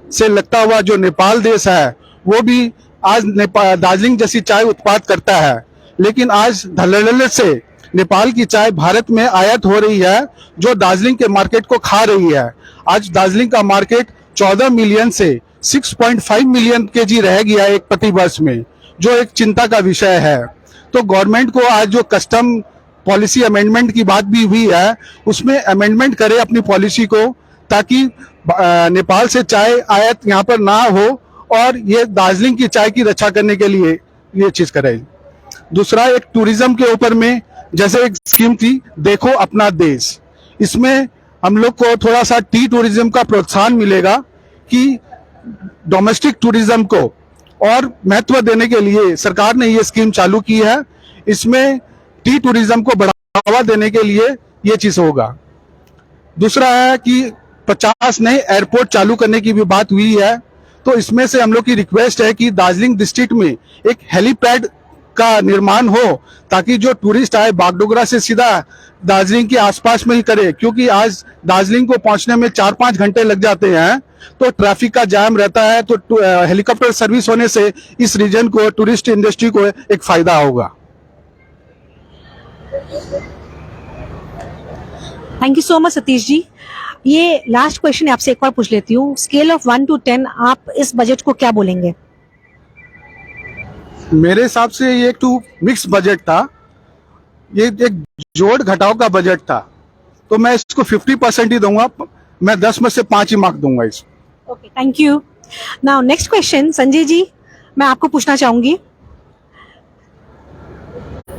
से लगता हुआ जो नेपाल देश है, वो भी आज दार्जिलिंग जैसी चाय उत्पाद करता है. लेकिन आज धड़ल्ले से नेपाल की चाय भारत में आयात हो रही है, जो दार्जिलिंग के मार्केट को खा रही है। आज दार्जिलिंग का मार्केट 14 मिलियन से 6.5 मिलियन केजी रह गया एक प्रति वर्ष में, जो एक चिंता का विषय है। तो गवर्नमेंट को आज जो कस्टम पॉलिसी अमेंडमेंट की बात भी हुई है, उसमें अमेंडमेंट करे अपनी पॉलिसी को, ताकि नेपाल से चाय आयात यहाँ पर ना हो और ये दार्जिलिंग की चाय की रक्षा करने के लिए ये चीज करे। दूसरा, एक टूरिज्म के ऊपर में जैसे एक स्कीम थी देखो अपना देश, इसमें हम लोग को थोड़ा सा टी टूरिज्म का प्रोत्साहन मिलेगा कि डोमेस्टिक टूरिज्म को और महत्व देने के लिए सरकार ने ये स्कीम चालू की है। इसमें टी टूरिज्म को बढ़ावा देने के लिए ये चीज होगा। दूसरा है कि 50 नए एयरपोर्ट चालू करने की भी बात हुई है, तो इसमें से हम लोग की रिक्वेस्ट है कि दार्जिलिंग डिस्ट्रिक्ट में एक हेलीपैड का निर्माण हो, ताकि जो टूरिस्ट आए बागडोगरा से सीधा दार्जिलिंग के आसपास में ही करे, क्योंकि आज दार्जिलिंग को पहुंचने में 4-5 घंटे लग जाते हैं, तो ट्रैफिक का जाम रहता है। तो हेलीकॉप्टर सर्विस होने से इस रीजन को, टूरिस्ट इंडस्ट्री को एक फायदा होगा। Thank you so much Satish ji. ये लास्ट क्वेश्चन आपसे एक बार पूछ लेती हूँ, स्केल ऑफ 1 to 10 आप इस बजट को क्या बोलेंगे? मेरे हिसाब से ये एक मिक्स बजट था, ये एक जोड़ घटाव का बजट था, तो मैं इसको 50% ही दूंगा। मैं 10 में से 5 ही मार्क दूंगा इसको। Okay, thank you. Now next question, Sanjay ji मैं आपको पूछना चाहूंगी।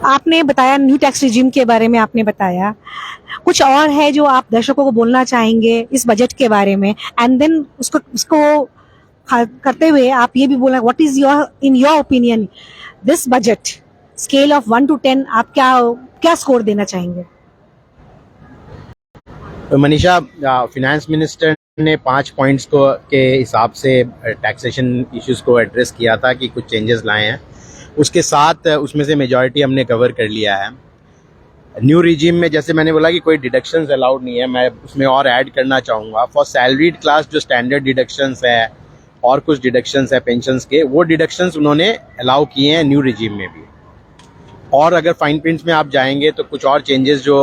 आपने बताया न्यू टैक्स रिजीम के बारे में, आपने बताया कुछ और है जो आप दर्शकों को बोलना चाहेंगे इस बजट के बारे में, एंड देन उसको करते हुए आप ये भी बोलना, what is in your opinion this budget, scale of 1 to 10 आप क्या स्कोर देना चाहेंगे? तो मनीषा, फिनेंस मिनिस्टर ने 5 पॉइंट्स को के हिसाब से टैक्सेशन इश्यूज को एड्रेस किया था कि कुछ चेंजेस लाए हैं। उसके साथ उसमें से मेजॉरिटी हमने कवर कर लिया है। न्यू रिजीम में जैसे मैंने बोला कि कोई डिडक्शंस अलाउड नहीं है, मैं उसमें और ऐड करना चाहूँगा। फॉर सैलरीड क्लास जो स्टैंडर्ड डिडक्शंस है और कुछ डिडक्शंस है पेंशन्स के, वो डिडक्शंस उन्होंने अलाउ किए हैं न्यू रिजीम में भी। और अगर फाइन प्रिंट्स में आप जाएंगे तो कुछ और चेंजेस जो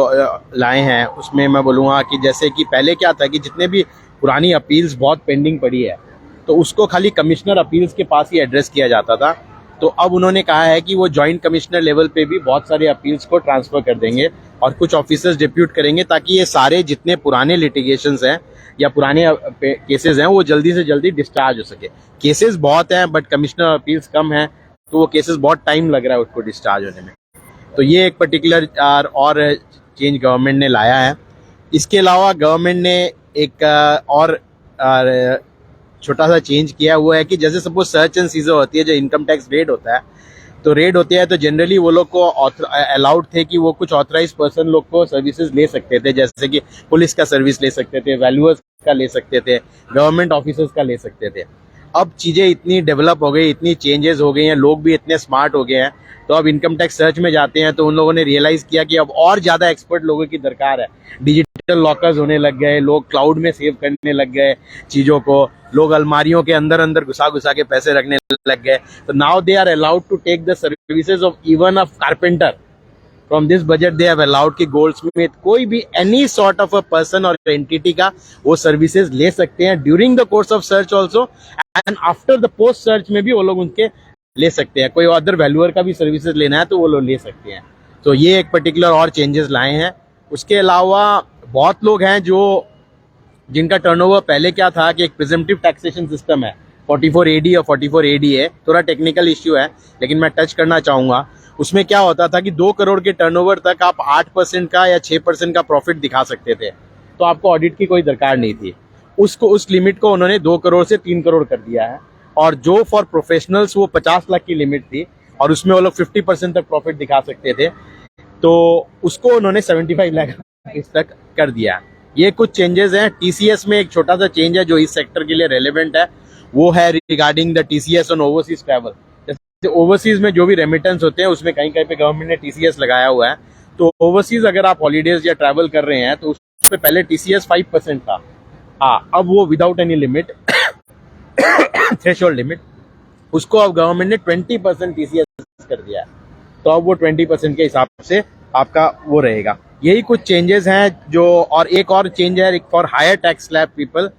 लाए हैं उसमें मैं बोलूँगा कि जैसे कि पहले क्या था कि जितने भी पुरानी अपील्स बहुत पेंडिंग पड़ी है, तो उसको खाली कमिश्नर अपील्स के पास ही एड्रेस किया जाता था। तो अब उन्होंने कहा है कि वो जॉइंट कमिश्नर लेवल पे भी बहुत सारे अपील्स को ट्रांसफर कर देंगे और कुछ ऑफिसर्स डिप्यूट करेंगे, ताकि ये सारे जितने पुराने लिटिगेशंस हैं या पुराने केसेस हैं वो जल्दी से जल्दी डिस्चार्ज हो सके। केसेस बहुत हैं बट कमिश्नर अपील्स कम हैं, तो वो केसेस बहुत टाइम लग रहा है उसको डिस्चार्ज होने में। तो ये एक पर्टिकुलर और चेंज गवर्नमेंट ने लाया है। इसके अलावा गवर्नमेंट ने एक और छोटा सा चेंज किया हुआ है कि जैसे सपोज सर्च एंड सीजर होती है, जो इनकम टैक्स रेड होता है, तो रेड होते हैं तो जनरली वो लोग को अलाउड थे कि वो कुछ ऑथराइज पर्सन लोग को सर्विसेज ले सकते थे, जैसे कि पुलिस का सर्विस ले सकते थे, वैल्यूअर्स का ले सकते थे, गवर्नमेंट ऑफिसर्स का ले सकते थे। अब चीज़ें इतनी डेवलप हो गई, इतनी चेंजेस हो गई हैं, लोग भी इतने स्मार्ट हो गए हैं, तो अब इनकम टैक्स सर्च में जाते हैं तो उन लोगों ने रियलाइज किया कि अब और ज़्यादा एक्सपर्ट लोगों की दरकार है। डिजिटल लॉकर्स होने लग गए, लोग क्लाउड में सेव करने लग गए चीज़ों को, लोग अलमारियों के अंदर अंदर घुसा घुसा के पैसे रखने लग गए। तो now they are allowed to take the services of even a carpenter. From this budget they have allowed कि गोल्डस्मिथ, कोई भी any sort of a person और एंटिटी का वो सर्विसेज ले सकते हैं during the course of search also, and after the post search में भी वो लोग उनके ले सकते हैं। कोई अदर वैल्यूअर का भी सर्विसेज लेना है तो वो लोग ले सकते हैं। तो ये एक पर्टिकुलर और चेंजेस लाए हैं। उसके अलावा बहुत लोग हैं जो जिनका टर्नओवर पहले क्या था कि एक प्रिजम्पटिव टैक्सेशन सिस्टम है, 44AD और 44ADA, थोड़ा टेक्निकल इश्यू है लेकिन मैं टच करना चाहूँगा। उसमें क्या होता था कि 2 करोड़ के टर्नओवर तक आप 8% का या 6% का प्रॉफिट दिखा सकते थे, तो आपको ऑडिट की कोई दरकार नहीं थी। उस लिमिट को उन्होंने 2 करोड़ से 3 करोड़ कर दिया है। और जो फॉर प्रोफेशनल्स वो 50 लाख की लिमिट थी और उसमें वो लोग 50% तक प्रॉफिट दिखा सकते थे, तो उसको उन्होंने 75 लाख इस तक कर दिया। ये कुछ चेंजेस हैं। टीसीएस में एक छोटा सा चेंज है जो इस सेक्टर के लिए रेलेवेंट है, वो है regarding the TCS on overseas travel. जैसे ओवरसीज में जो भी रेमिटेंस होते हैं उसमें कहीं कहीं पे गवर्नमेंट ने टीसीएस लगाया हुआ है, तो ओवरसीज अगर आप हॉलीडेज या ट्रैवल कर रहे हैं तो उसमें पहले टीसीएस 5% था, हाँ अब वो without any limit threshold limit, उसको अब गवर्नमेंट ने 20% टीसीएस कर दिया है। तो अब वो 20% के हिसाब से आपका वो रहेगा। यही कुछ चेंजेस हैं जो, और एक और चेंज है for higher tax slab people,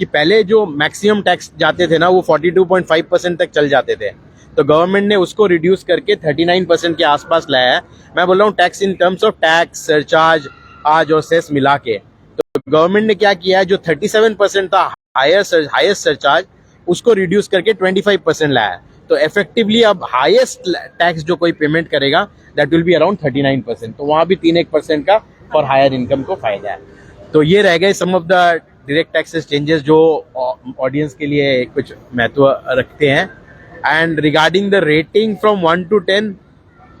कि पहले जो मैक्सिमम टैक्स जाते थे ना वो 42.5% तक चल जाते थे, तो गवर्नमेंट ने उसको रिड्यूस करके 39% के आसपास लाया है। मैं बोल रहा हूँ tax in terms of tax, surcharge, आज और सेस मिला के। तो गवर्नमेंट ने क्या किया है, जो 37% था हाईएस्ट सरचार्ज, उसको रिड्यूस करके 25% लाया है। तो इफेक्टिवली अब हाईएस्ट टैक्स जो कोई पेमेंट करेगा दैट विल बी अराउंड 39%, तो वहां भी 3-1% का फॉर हायर इनकम को फायदा है। तो ये रह गए some of the direct taxes changes जो ऑडियंस के लिए कुछ महत्व रखते हैं। And regarding the rating from 1 to 10,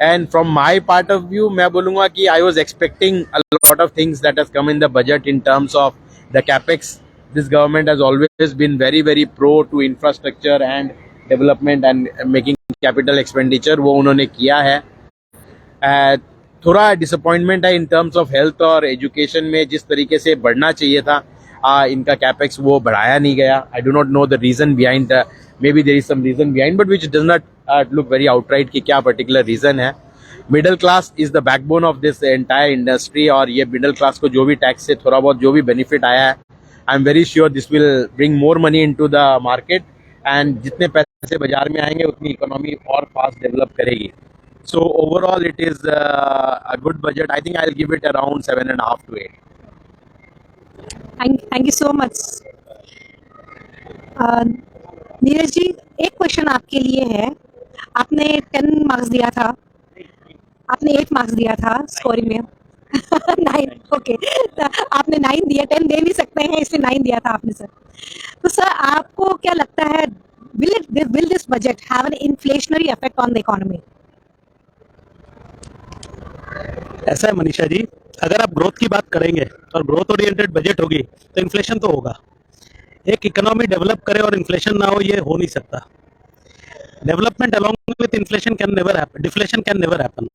and from my part of view, मैं बोलूंगा कि I was expecting a lot of things that has come in the budget in terms of the capex. This government has always been very, very pro to infrastructure and development and making capital expenditure, वो उन्होंने किया है। थोड़ा डिसअपॉइंटमेंट है इन टर्म्स ऑफ हेल्थ और एजुकेशन में, जिस तरीके से बढ़ना चाहिए था इनका कैपेक्स वो बढ़ाया नहीं गया। I do not know the reason behind, may be there is some reason behind, but which does not look very outright कि क्या पर्टिकुलर रीजन है। Middle class is the backbone of this entire industry, और ये मिडिल क्लास को जो भी टैक्स से थोड़ा बहुत जो भी बेनिफिट आया है, I am very sure this will bring more money into the market, and जितने पैसे बाजार में आएंगे उतनी इकोनॉमी और फास्ट डेवलप करेगी। So overall, it is a good budget. I think I'll give it around 7.5 to 8. Thank you so much. Neeraj ji, एक क्वेश्चन आपके लिए है। आपने 10 मार्क्स दिया था, आपने 8 मार्क्स दिया था स्कोरिंग में। 9, ओके। आपने 9 दिया, 10 दे नहीं सकते हैं, इसलिए 9 दिया था आपने सर। तो सर आपको क्या लगता है, will this budget have an inflationary effect on the economy? ऐसा है मनीषा जी, अगर आप ग्रोथ की बात करेंगे और ग्रोथ ओरिएंटेड बजट होगी तो इन्फ्लेशन तो होगा। एक इकोनॉमी डेवलप करे और इन्फ्लेशन ना हो, ये हो नहीं सकता। Development along with inflation can never happen, deflation can never happen.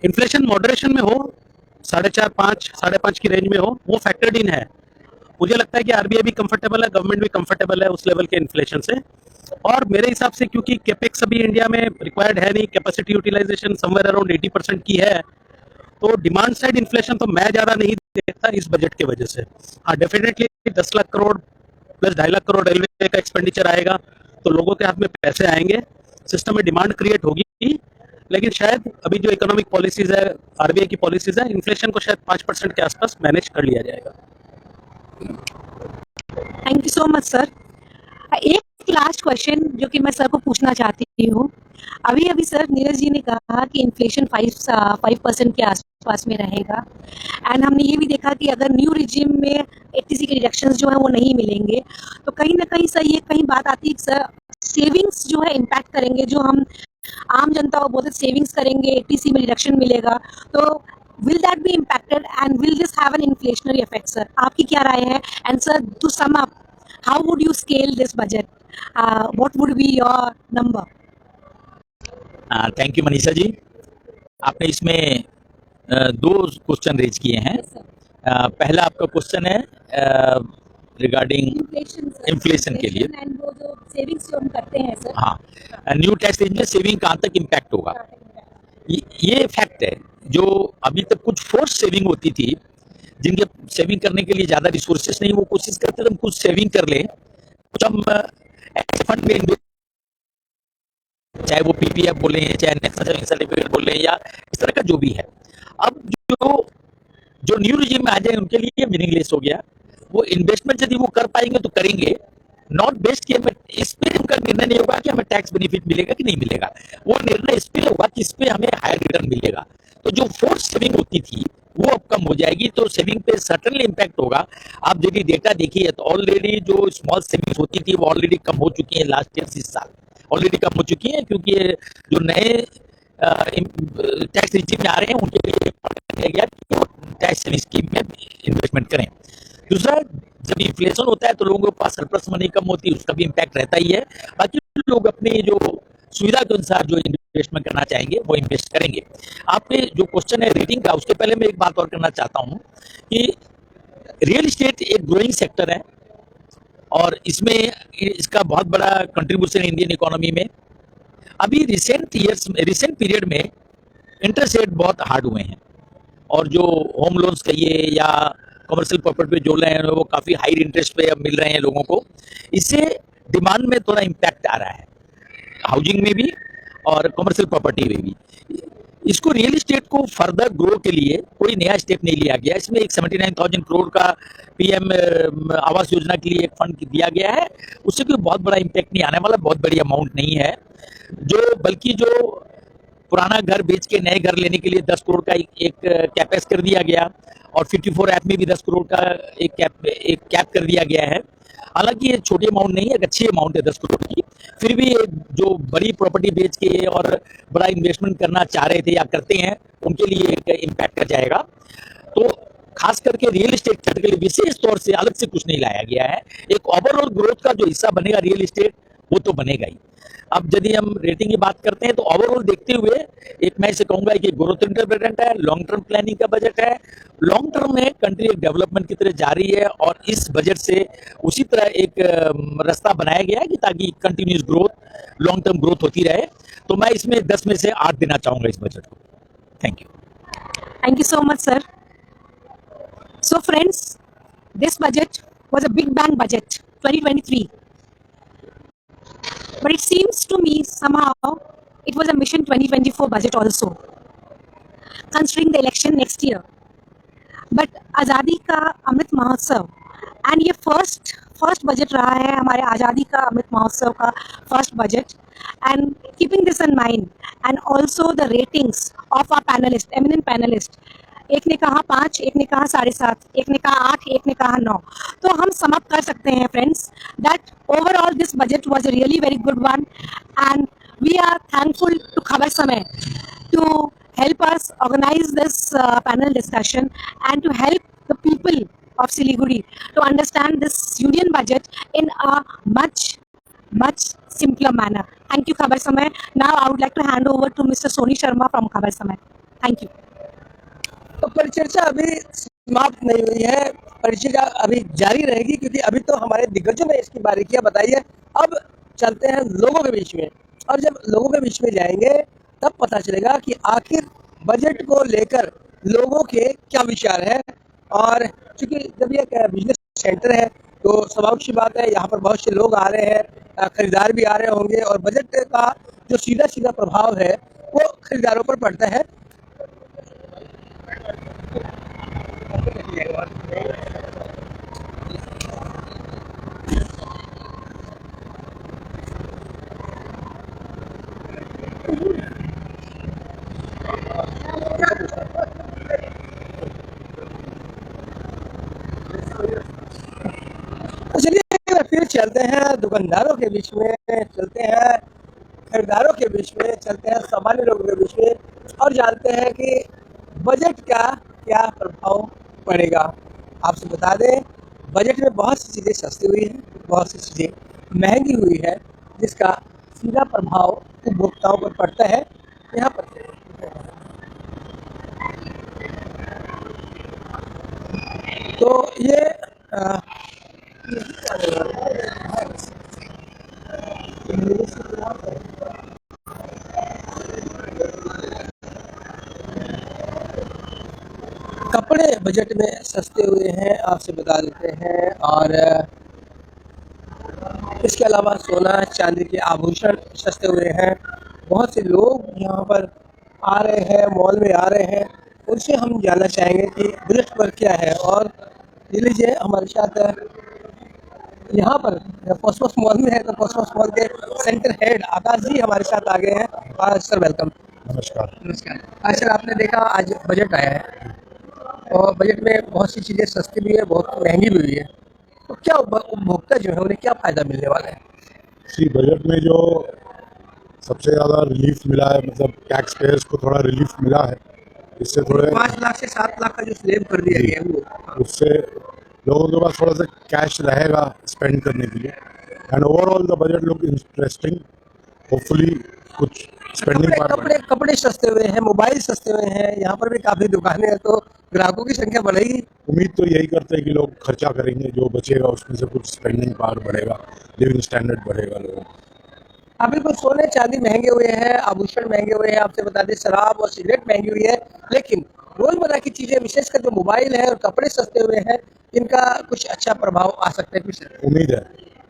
Inflation moderation में हो, 4.5, 5.5 की रेंज में हो, वो फैक्टर्ड इन है। मुझे लगता है कि आरबीआई भी कंफर्टेबल है, गवर्नमेंट भी कंफर्टेबल है उस लेवल के इन्फ्लेशन से। और मेरे हिसाब से क्योंकि कैपेक्स अभी इंडिया में रिक्वायर्ड है नहीं, कैपेसिटी यूटिलाइजेशन समवेयर अराउंड 80% की है, तो डिमांड साइड इन्फ्लेशन तो मैं ज्यादा नहीं देखता इस बजट के वजह से। हाँ, definitely 10 lakh crore plus 2.5 lakh crore railway का एक्सपेंडिचर आएगा तो लोगों के हाथ में पैसे आएंगे, सिस्टम में डिमांड क्रिएट होगी। लेकिन शायद अभी जो इकोनॉमिक पॉलिसीज है, आरबीआई की पॉलिसीज है, इन्फ्लेशन को शायद 5% के आसपास मैनेज कर लिया जाएगा। Thank you so much sir. एक लास्ट क्वेश्चन जो कि मैं सर को पूछना चाहती हूँ, अभी अभी सर नीरज जी ने कहा कि इन्फ्लेशन 5% के आसपास में रहेगा, एंड हमने ये भी देखा कि अगर न्यू रिजिम में एटीसी के रिडक्शंस जो है वो नहीं मिलेंगे, तो कहीं ना कहीं सर ये कहीं बात आती है सर सेविंग्स जो है इम्पैक्ट करेंगे, जो हम आम जनता को बोलते सेविंग्स करेंगे, एटीसी में रिडक्शन मिलेगा, तो will that be impacted and will this have an inflationary effect sir? आपकी क्या राय है? And sir, to sum up, how would you scale this budget? What would be your number? Thank you Manisha ji. आपने इसमें 2 क्वेश्चन रेज किए हैं। पहला आपका क्वेश्चन है रिगार्डिंग इन्फ्लेशन के लिए, and वो जो सेविंग्स जो हम करते हैं सर, हाँ, न्यू टैक्स रेंज में सेविंग कहाँ तक इम्पैक्ट होगा, ये फैक्ट है। जो अभी तक कुछ फोर्स सेविंग होती थी, जिनके सेविंग करने के लिए ज्यादा रिसोर्सेस नहीं, वो कोशिश करते थे हम कुछ सेविंग कर लें, कुछ हम ऐसे फंड में इन्वेस्ट, चाहे वो पीपीएफ बोले, चाहे नेशनल सेविंग सर्टिफिकेट बोले, या इस तरह का जो भी है। अब जो न्यू रिजीम में आ जाए उनके लिए मीनिंगलेस हो गया। वो इन्वेस्टमेंट यदि वो कर पाएंगे तो करेंगे, नॉट बेस्ड कि हमें इस पे उनका निर्णय नहीं होगा कि हमें टैक्स बेनिफिट मिलेगा कि नहीं मिलेगा, वो निर्णय इस पे होगा कि इस पे हमें हायर रिटर्न मिलेगा। तो जो फोर्स सेविंग होती थी वो अब कम हो जाएगी, तो सेविंग पे सर्टेनली इम्पैक्ट होगा। आप यदि डेटा देखिए तो ऑलरेडी जो स्मॉल सेविंग्स होती थी वो ऑलरेडी कम हो चुकी है, लास्ट ईयर इस साल ऑलरेडी कम हो चुकी है, क्योंकि जो नए टैक्स रिजीम में आ रहे हैं उनके लिए किया गया कि टैक्स सेविंग स्कीम में इन्वेस्टमेंट करें। दूसरा, जब इन्फ्लेशन होता है तो लोगों के पास सरप्लस मनी कम होती है, उसका भी इम्पैक्ट रहता ही है। बाकी लोग अपनी जो सुविधा के अनुसार जो इन्वेस्टमेंट करना चाहेंगे वो इन्वेस्ट करेंगे। आपके जो क्वेश्चन है रेटिंग का, उसके पहले मैं एक बात और करना चाहता हूं कि रियल इस्टेट एक ग्रोइंग सेक्टर है और इसमें इसका बहुत बड़ा कंट्रीब्यूशन है इंडियन इकोनॉमी में। अभी रिसेंट पीरियड में इंटरेस्ट रेट बहुत हार्ड हुए हैं, और जो होम लोन्स कहिए या कमर्शियल प्रॉपर्टी पे जो रहे हैं वो काफ़ी हाई इंटरेस्ट पे अब मिल रहे हैं लोगों को। इससे डिमांड में थोड़ा इम्पैक्ट आ रहा है, हाउसिंग में भी और कमर्शियल प्रॉपर्टी में भी। इसको रियल एस्टेट को फर्दर ग्रो के लिए कोई नया स्टेप नहीं लिया गया। इसमें एक 79,000 करोड़ का पीएम आवास योजना के लिए एक फंड दिया गया है, उससे कोई बहुत बड़ा इम्पैक्ट नहीं आने वाला, बहुत बड़ी अमाउंट नहीं है। बल्कि जो पुराना घर बेच के नए घर लेने के लिए 10 करोड़ का एक कैपेस कर दिया गया, और 54 ऐप में भी 10 करोड़ का एक कैप कर दिया गया है। हालांकि ये छोटी अमाउंट नहीं है, एक अच्छी अमाउंट है 10 करोड़ की। फिर भी जो बड़ी प्रॉपर्टी बेच के और बड़ा इन्वेस्टमेंट करना चाह रहे थे या करते हैं, उनके लिए एक इम्पैक्ट कर जाएगा। तो खास करके रियल एस्टेट सेक्टर के लिए विशेष तौर से अलग से कुछ नहीं लाया गया है। एक ओवरऑल ग्रोथ का जो हिस्सा बनेगा रियल एस्टेट, वो तो बनेगा ही। अब यदि हम रेटिंग की बात करते हैं तो ओवरऑल देखते हुए एक मैं इसे कहूंगा कि ग्रोथ इंटरप्रेटेंट है, लॉन्ग टर्म प्लानिंग का बजट है। लॉन्ग टर्म में कंट्री एक डेवलपमेंट की तरह जा रही है, और इस बजट से उसी तरह एक रास्ता बनाया गया है कि ताकि continuous growth, long term growth होती रहे। तो मैं इसमें 10 में से 8 देना चाहूंगा इस बजट को। Thank you. Thank you so much, sir. So, friends, this budget was a big bang budget, 2023. But it seems to me somehow it was a Mission 2024 budget also, considering the election next year. But आज़ादी का अमृत महोत्सव एंड ये फर्स्ट बजट रहा है हमारे आज़ादी का अमृत महोत्सव का first budget, and keeping this in mind and also the ratings of our panelist, eminent panelist, एक ने कहा 5, एक ने कहा 7.5, एक ने कहा 8, एक ने कहा 9, तो हम सम अप कर सकते हैं friends that overall this budget was a really very good one, and we are thankful to Khabar Samay to help us organize this panel discussion and to help the people of Siliguri to understand this union budget in a much simpler manner. Thank you, Khabar Samay. Now I would like to hand over to Mr. Soni Sharma from Khabar Samay. Thank you. तो परिचर्चा अभी समाप्त नहीं हुई है, परिचर्चा अभी जारी रहेगी, क्योंकि अभी तो हमारे दिग्गजों ने इसकी बारीकियां बताई है। अब चलते हैं लोगों के बीच में, और जब लोगों के बीच में जाएंगे तब पता चलेगा कि आखिर बजट को लेकर लोगों के क्या विचार है। और चूंकि जब ये बिजनेस सेंटर है तो स्वाभाविक सी बात है, यहाँ पर बहुत से लोग आ रहे हैं, खरीदार भी आ रहे होंगे, और बजट का जो सीधा प्रभाव है वो खरीदारों पर पड़ता है। तो चलिए फिर चलते हैं दुकानदारों के बीच में, चलते हैं खरीदारों के बीच में, चलते हैं सामान्य लोगों के बीच में, और जानते हैं कि बजट का क्या प्रभाव पड़ेगा। आपसे बता दें, बजट में बहुत सी चीज़ें सस्ती हुई हैं, बहुत सी चीज़ें महंगी हुई है, जिसका सीधा प्रभाव उपभोक्ताओं पर पड़ता है। यहाँ पर तो ये कपड़े बजट में सस्ते हुए हैं, आपसे बता देते हैं, और इसके अलावा सोना चांदी के आभूषण सस्ते हुए हैं। बहुत से लोग यहाँ पर आ रहे हैं, मॉल में आ रहे हैं, उनसे हम जानना चाहेंगे कि बजट पर क्या है। और ले लीजिए हमारे साथ यहाँ पर कॉस्मोस मॉल में है, तो कॉस्मोस मॉल के सेंटर हेड आकाश जी हमारे साथ आ गए हैं। Sir welcome. नमस्कार। आज सर आपने देखा आज बजट आया है, और बजट में बहुत सी चीज़ें सस्ती भी है, बहुत महंगी भी हुई है, तो क्या उपभोक्ता जो है उन्हें क्या फ़ायदा मिलने वाला है? बजट में जो सबसे ज़्यादा रिलीफ मिला है, मतलब टैक्स पेयर्स को थोड़ा रिलीफ मिला है, इससे थोड़े 5 लाख से 7 लाख का जो स्लैब कर दिया गया है वो, उससे लोगों के पास थोड़ा सा कैश रहेगा स्पेंड करने के लिए। And overall the budget look interesting, hopefully कुछ स्पेंडिंग कपड़े सस्ते हुए हैं, मोबाइल सस्ते हुए हैं, यहाँ पर भी काफ़ी दुकानें हैं, तो ग्राहकों की संख्या बढ़ेगी। उम्मीद तो यही करते हैं कि लोग खर्चा करेंगे, जो बचेगा उसमें से कुछ स्पेंडिंग पावर बढ़ेगा, लिविंग स्टैंडर्ड बढ़ेगा लोगों का। अब बिल्कुल सोने चांदी महंगे हुए हैं, आभूषण महंगे हुए हैं, आपसे बता दें शराब और सिगरेट महंगी हुई है, लेकिन रोजमर्रा की चीजें विशेषकर जो मोबाइल है और कपड़े सस्ते हुए हैं, इनका कुछ अच्छा प्रभाव आ सकता है कुछ। उम्मीद है,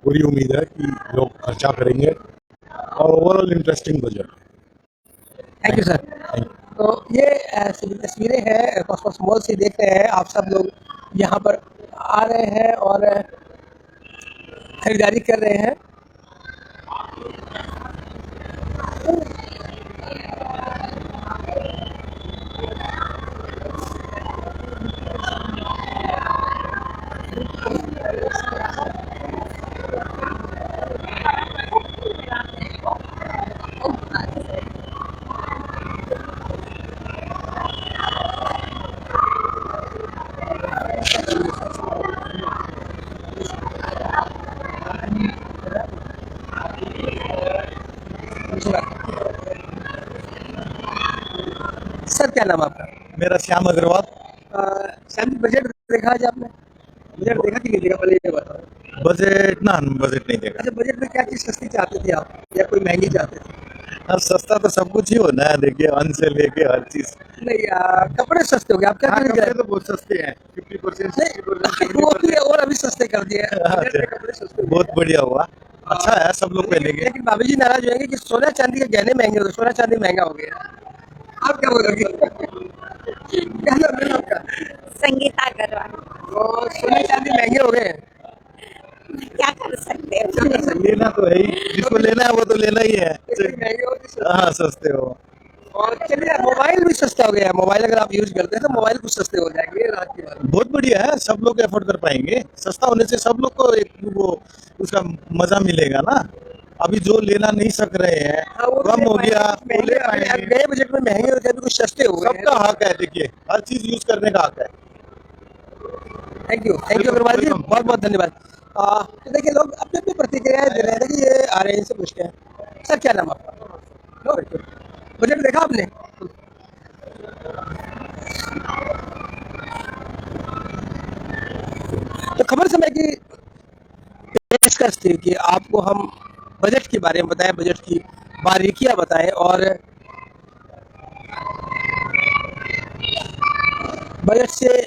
पूरी उम्मीद है कि लोग खर्चा करेंगे और overall interesting budget. Thank you sir. तो ये सभी तस्वीरें हैं कॉस्मोस मॉल से देख रहे हैं आप सब लोग यहाँ पर आ रहे हैं और खरीदारी कर रहे हैं। सर क्या नाम है आपका? मेरा श्याम अग्रवाल। सर बजट देखा आज आपने? बजट देखा कि नहीं देखा, पहले ये बताओ। बजट ना, बजट नहीं देखा। अच्छा, बजट में क्या चीज सस्ती चाहते थे आप या कोई महंगी चाहते थे? अब सस्ता तो सब कुछ ही होना है, देखिए अन्न से लेके हर चीज। नहीं कपड़े सस्ते हो गए, आप क्या खरीद कपड़े रहे तो बहुत सस्ते हैं, 50%, हैं? वो भी और अभी सस्ते कर दिए हैं। बजट में कपड़े सस्ते हो गए। बहुत बढ़िया हुआ, अच्छा है, सब लोग पहनेंगे। लेकिन भाभी जी नाराज होंगे कि सोना चांदी के गहने महंगे हो गए, सोना चांदी महंगा हो गया। आप क्या बोलोगे? क्या नाम है आपका? संगीता अग्रवाल। तो सोने चांदी महंगे हो गए हैं, क्या कर सकते हैं? क्या कर सकते लेना तो है ही, जिसको लेना है वो तो लेना ही है। हैं? महंगे हो तो हाँ, सस्ते हो। और चलिए मोबाइल भी सस्ता हो गया है, मोबाइल अगर आप यूज करते हैं तो मोबाइल कुछ सस्ते हो जाएंगे रात की बात। बहुत बढ़िया है, सब लोग अफोर्ड कर पाएंगे। सस्ता होने से सब लोग को एक वो उसका मजा मिलेगा ना। अभी जो लेना नहीं सक रहे हैं, कम हो गया, वो ले पाएंगे। नए बजट में महंगे होते हैं तो कुछ सस्ते हो गए। सबका हक है, देखिए हर चीज यूज करने का हक है। थैंक यू अग्रवाल जी, बहुत बहुत धन्यवाद। तो देखिए लोग अपनी अपनी प्रतिक्रियाएं दे रहे हैं कि ये आ रहे हैं, इनसे पूछते हैं। सर क्या नाम आपका? बजट देखा आपने? तो खबर समय की पेशकश थी कि आपको हम बजट के बारे में बताएं, बजट की बारीकियां बताएं और बजट से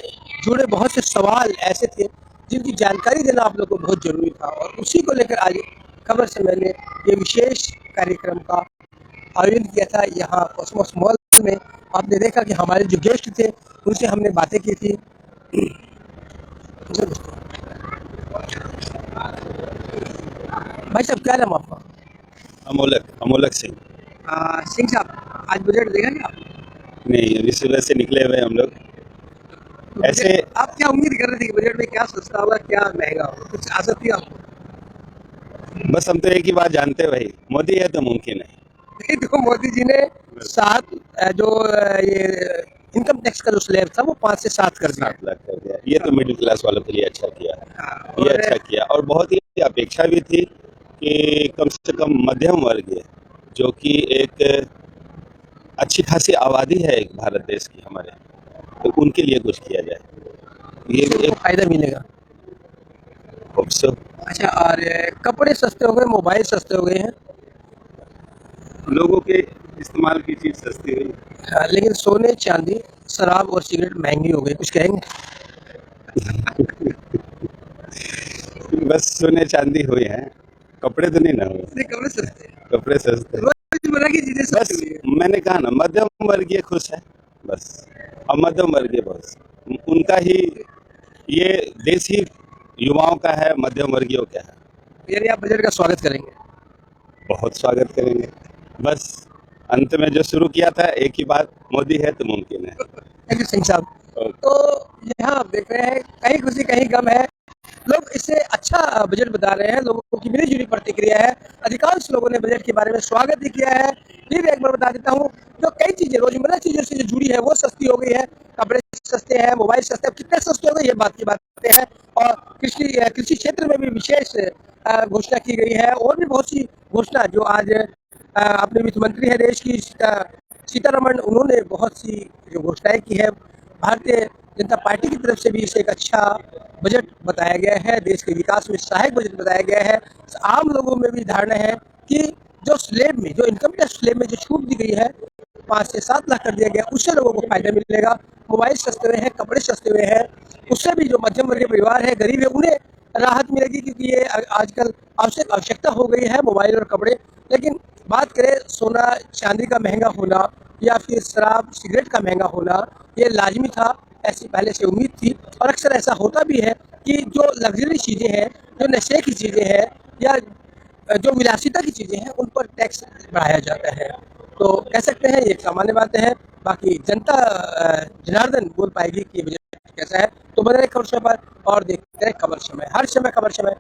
जुड़े बहुत से सवाल ऐसे थे जिनकी जानकारी देना आप लोगों को बहुत जरूरी था, और उसी को लेकर आज खबर समय ने ये विशेष कार्यक्रम का आयोजन किया था। यहाँ कॉस्मोस मॉल में आपने देखा कि हमारे जो गेस्ट थे उनसे हमने बातें की थी। भाई साहब क्या नाम आपका? अमोलक सिंह। सिंह साहब आज बजट देखा क्या आप? नहीं, अभी सुबह से निकले हुए हम लोग। ऐसे आप क्या उम्मीद कर रहे थे कि बजट में क्या सस्ता होगा क्या महंगा होगा, कुछ आशा थी आपको? बस हम तो एक ही बात जानते हैं भाई, मोदी है तो मुमकिन है। नहीं तो मोदी जी ने 7 जो ये इनकम टैक्स का जो स्लैब था वो 5 से 7 कर दिया। 7 लाख कर दिया, ये तो मिडिल क्लास वालों के लिए अच्छा किया। हाँ, ये अच्छा किया, और बहुत ही अपेक्षा भी थी कि कम से कम मध्यम वर्ग जो कि एक अच्छी खासी आबादी है एक भारत देश की हमारे, तो उनके लिए कुछ किया जाए, ये एक फायदा मिलेगा। होप्सो। अच्छा, और कपड़े सस्ते हो गए, मोबाइल सस्ते हो गए हैं, लोगों के इस्तेमाल की चीज सस्ती हुई। हाँ, लेकिन सोने चांदी शराब और सिगरेट महंगी हो गई, कुछ कहेंगे? बस सोने चांदी हुए हैं, कपड़े तो नहीं ना हुए। नहीं, कपड़े सस्ते, कपड़े सस्ते, रोजमर्रा की चीजें बस सस्ती हुई हैं। मैंने कहा ना मध्यम वर्गीय खुश है बस, और मध्यम वर्गीय बस उनका ही, ये देश ही युवाओं का है, मध्यम वर्गीयों का है। यानी आप बजट का स्वागत करेंगे? बहुत स्वागत करेंगे। बस अंत में जो शुरू किया था एक ही बात, मोदी है तो मुमकिन है। थैंक यू सिंह साहब। तो यहाँ आप देख रहे हैं कहीं खुशी कहीं गम है, लोग इससे अच्छा बजट बता रहे हैं, लोगों की मिली जुली प्रतिक्रिया है। अधिकांश लोगों ने बजट के बारे में स्वागत भी किया है। फिर एक बार बता देता हूँ, जो कई चीजें रोजमर्रा चीजों से जो जुड़ी है वो सस्ती हो गई है। कपड़े सस्ते हैं, मोबाइल सस्ते हैं, कितने सस्ते हो गए ये बात की बातें हैं। और कृषि क्षेत्र में भी विशेष घोषणा की गई है, और भी बहुत सी घोषणा जो आज अपने वित्त मंत्री है देश की सीतारमण, उन्होंने बहुत सी जो घोषणाएं की है। भारतीय जनता पार्टी की तरफ से भी इसे एक अच्छा बजट बताया गया है, देश के विकास में सहायक बजट बताया गया है। आम लोगों में भी धारणा है कि जो स्लेब में, जो इनकम टैक्स स्लेब में जो छूट दी गई है 5 से 7 लाख कर दिया गया, उससे लोगों को फायदा मिलेगा। मोबाइल सस्ते हुए हैं, कपड़े सस्ते हुए हैं, उससे भी जो मध्यम वर्गीय परिवार है, गरीब है, उन्हें राहत मिलेगी, क्योंकि ये आजकल आवश्यकता हो गई है मोबाइल और कपड़े। लेकिन बात करें सोना चांदी का महंगा होना या फिर शराब सिगरेट का महंगा होना, ये लाजमी था, ऐसी पहले से उम्मीद थी। और अक्सर ऐसा होता भी है कि जो लग्जरी चीज़ें हैं, जो नशे की चीज़ें हैं या जो विलासिता की चीज़ें हैं, उन पर टैक्स बढ़ाया जाता है। तो कह सकते हैं ये सामान्य बातें हैं। बाकी जनता जनार्दन बोल पाएगी कि ये बजट कैसा है। तो बने रहे खबर समय पर और देखते रहे खबर समय, हर समय खबर समय।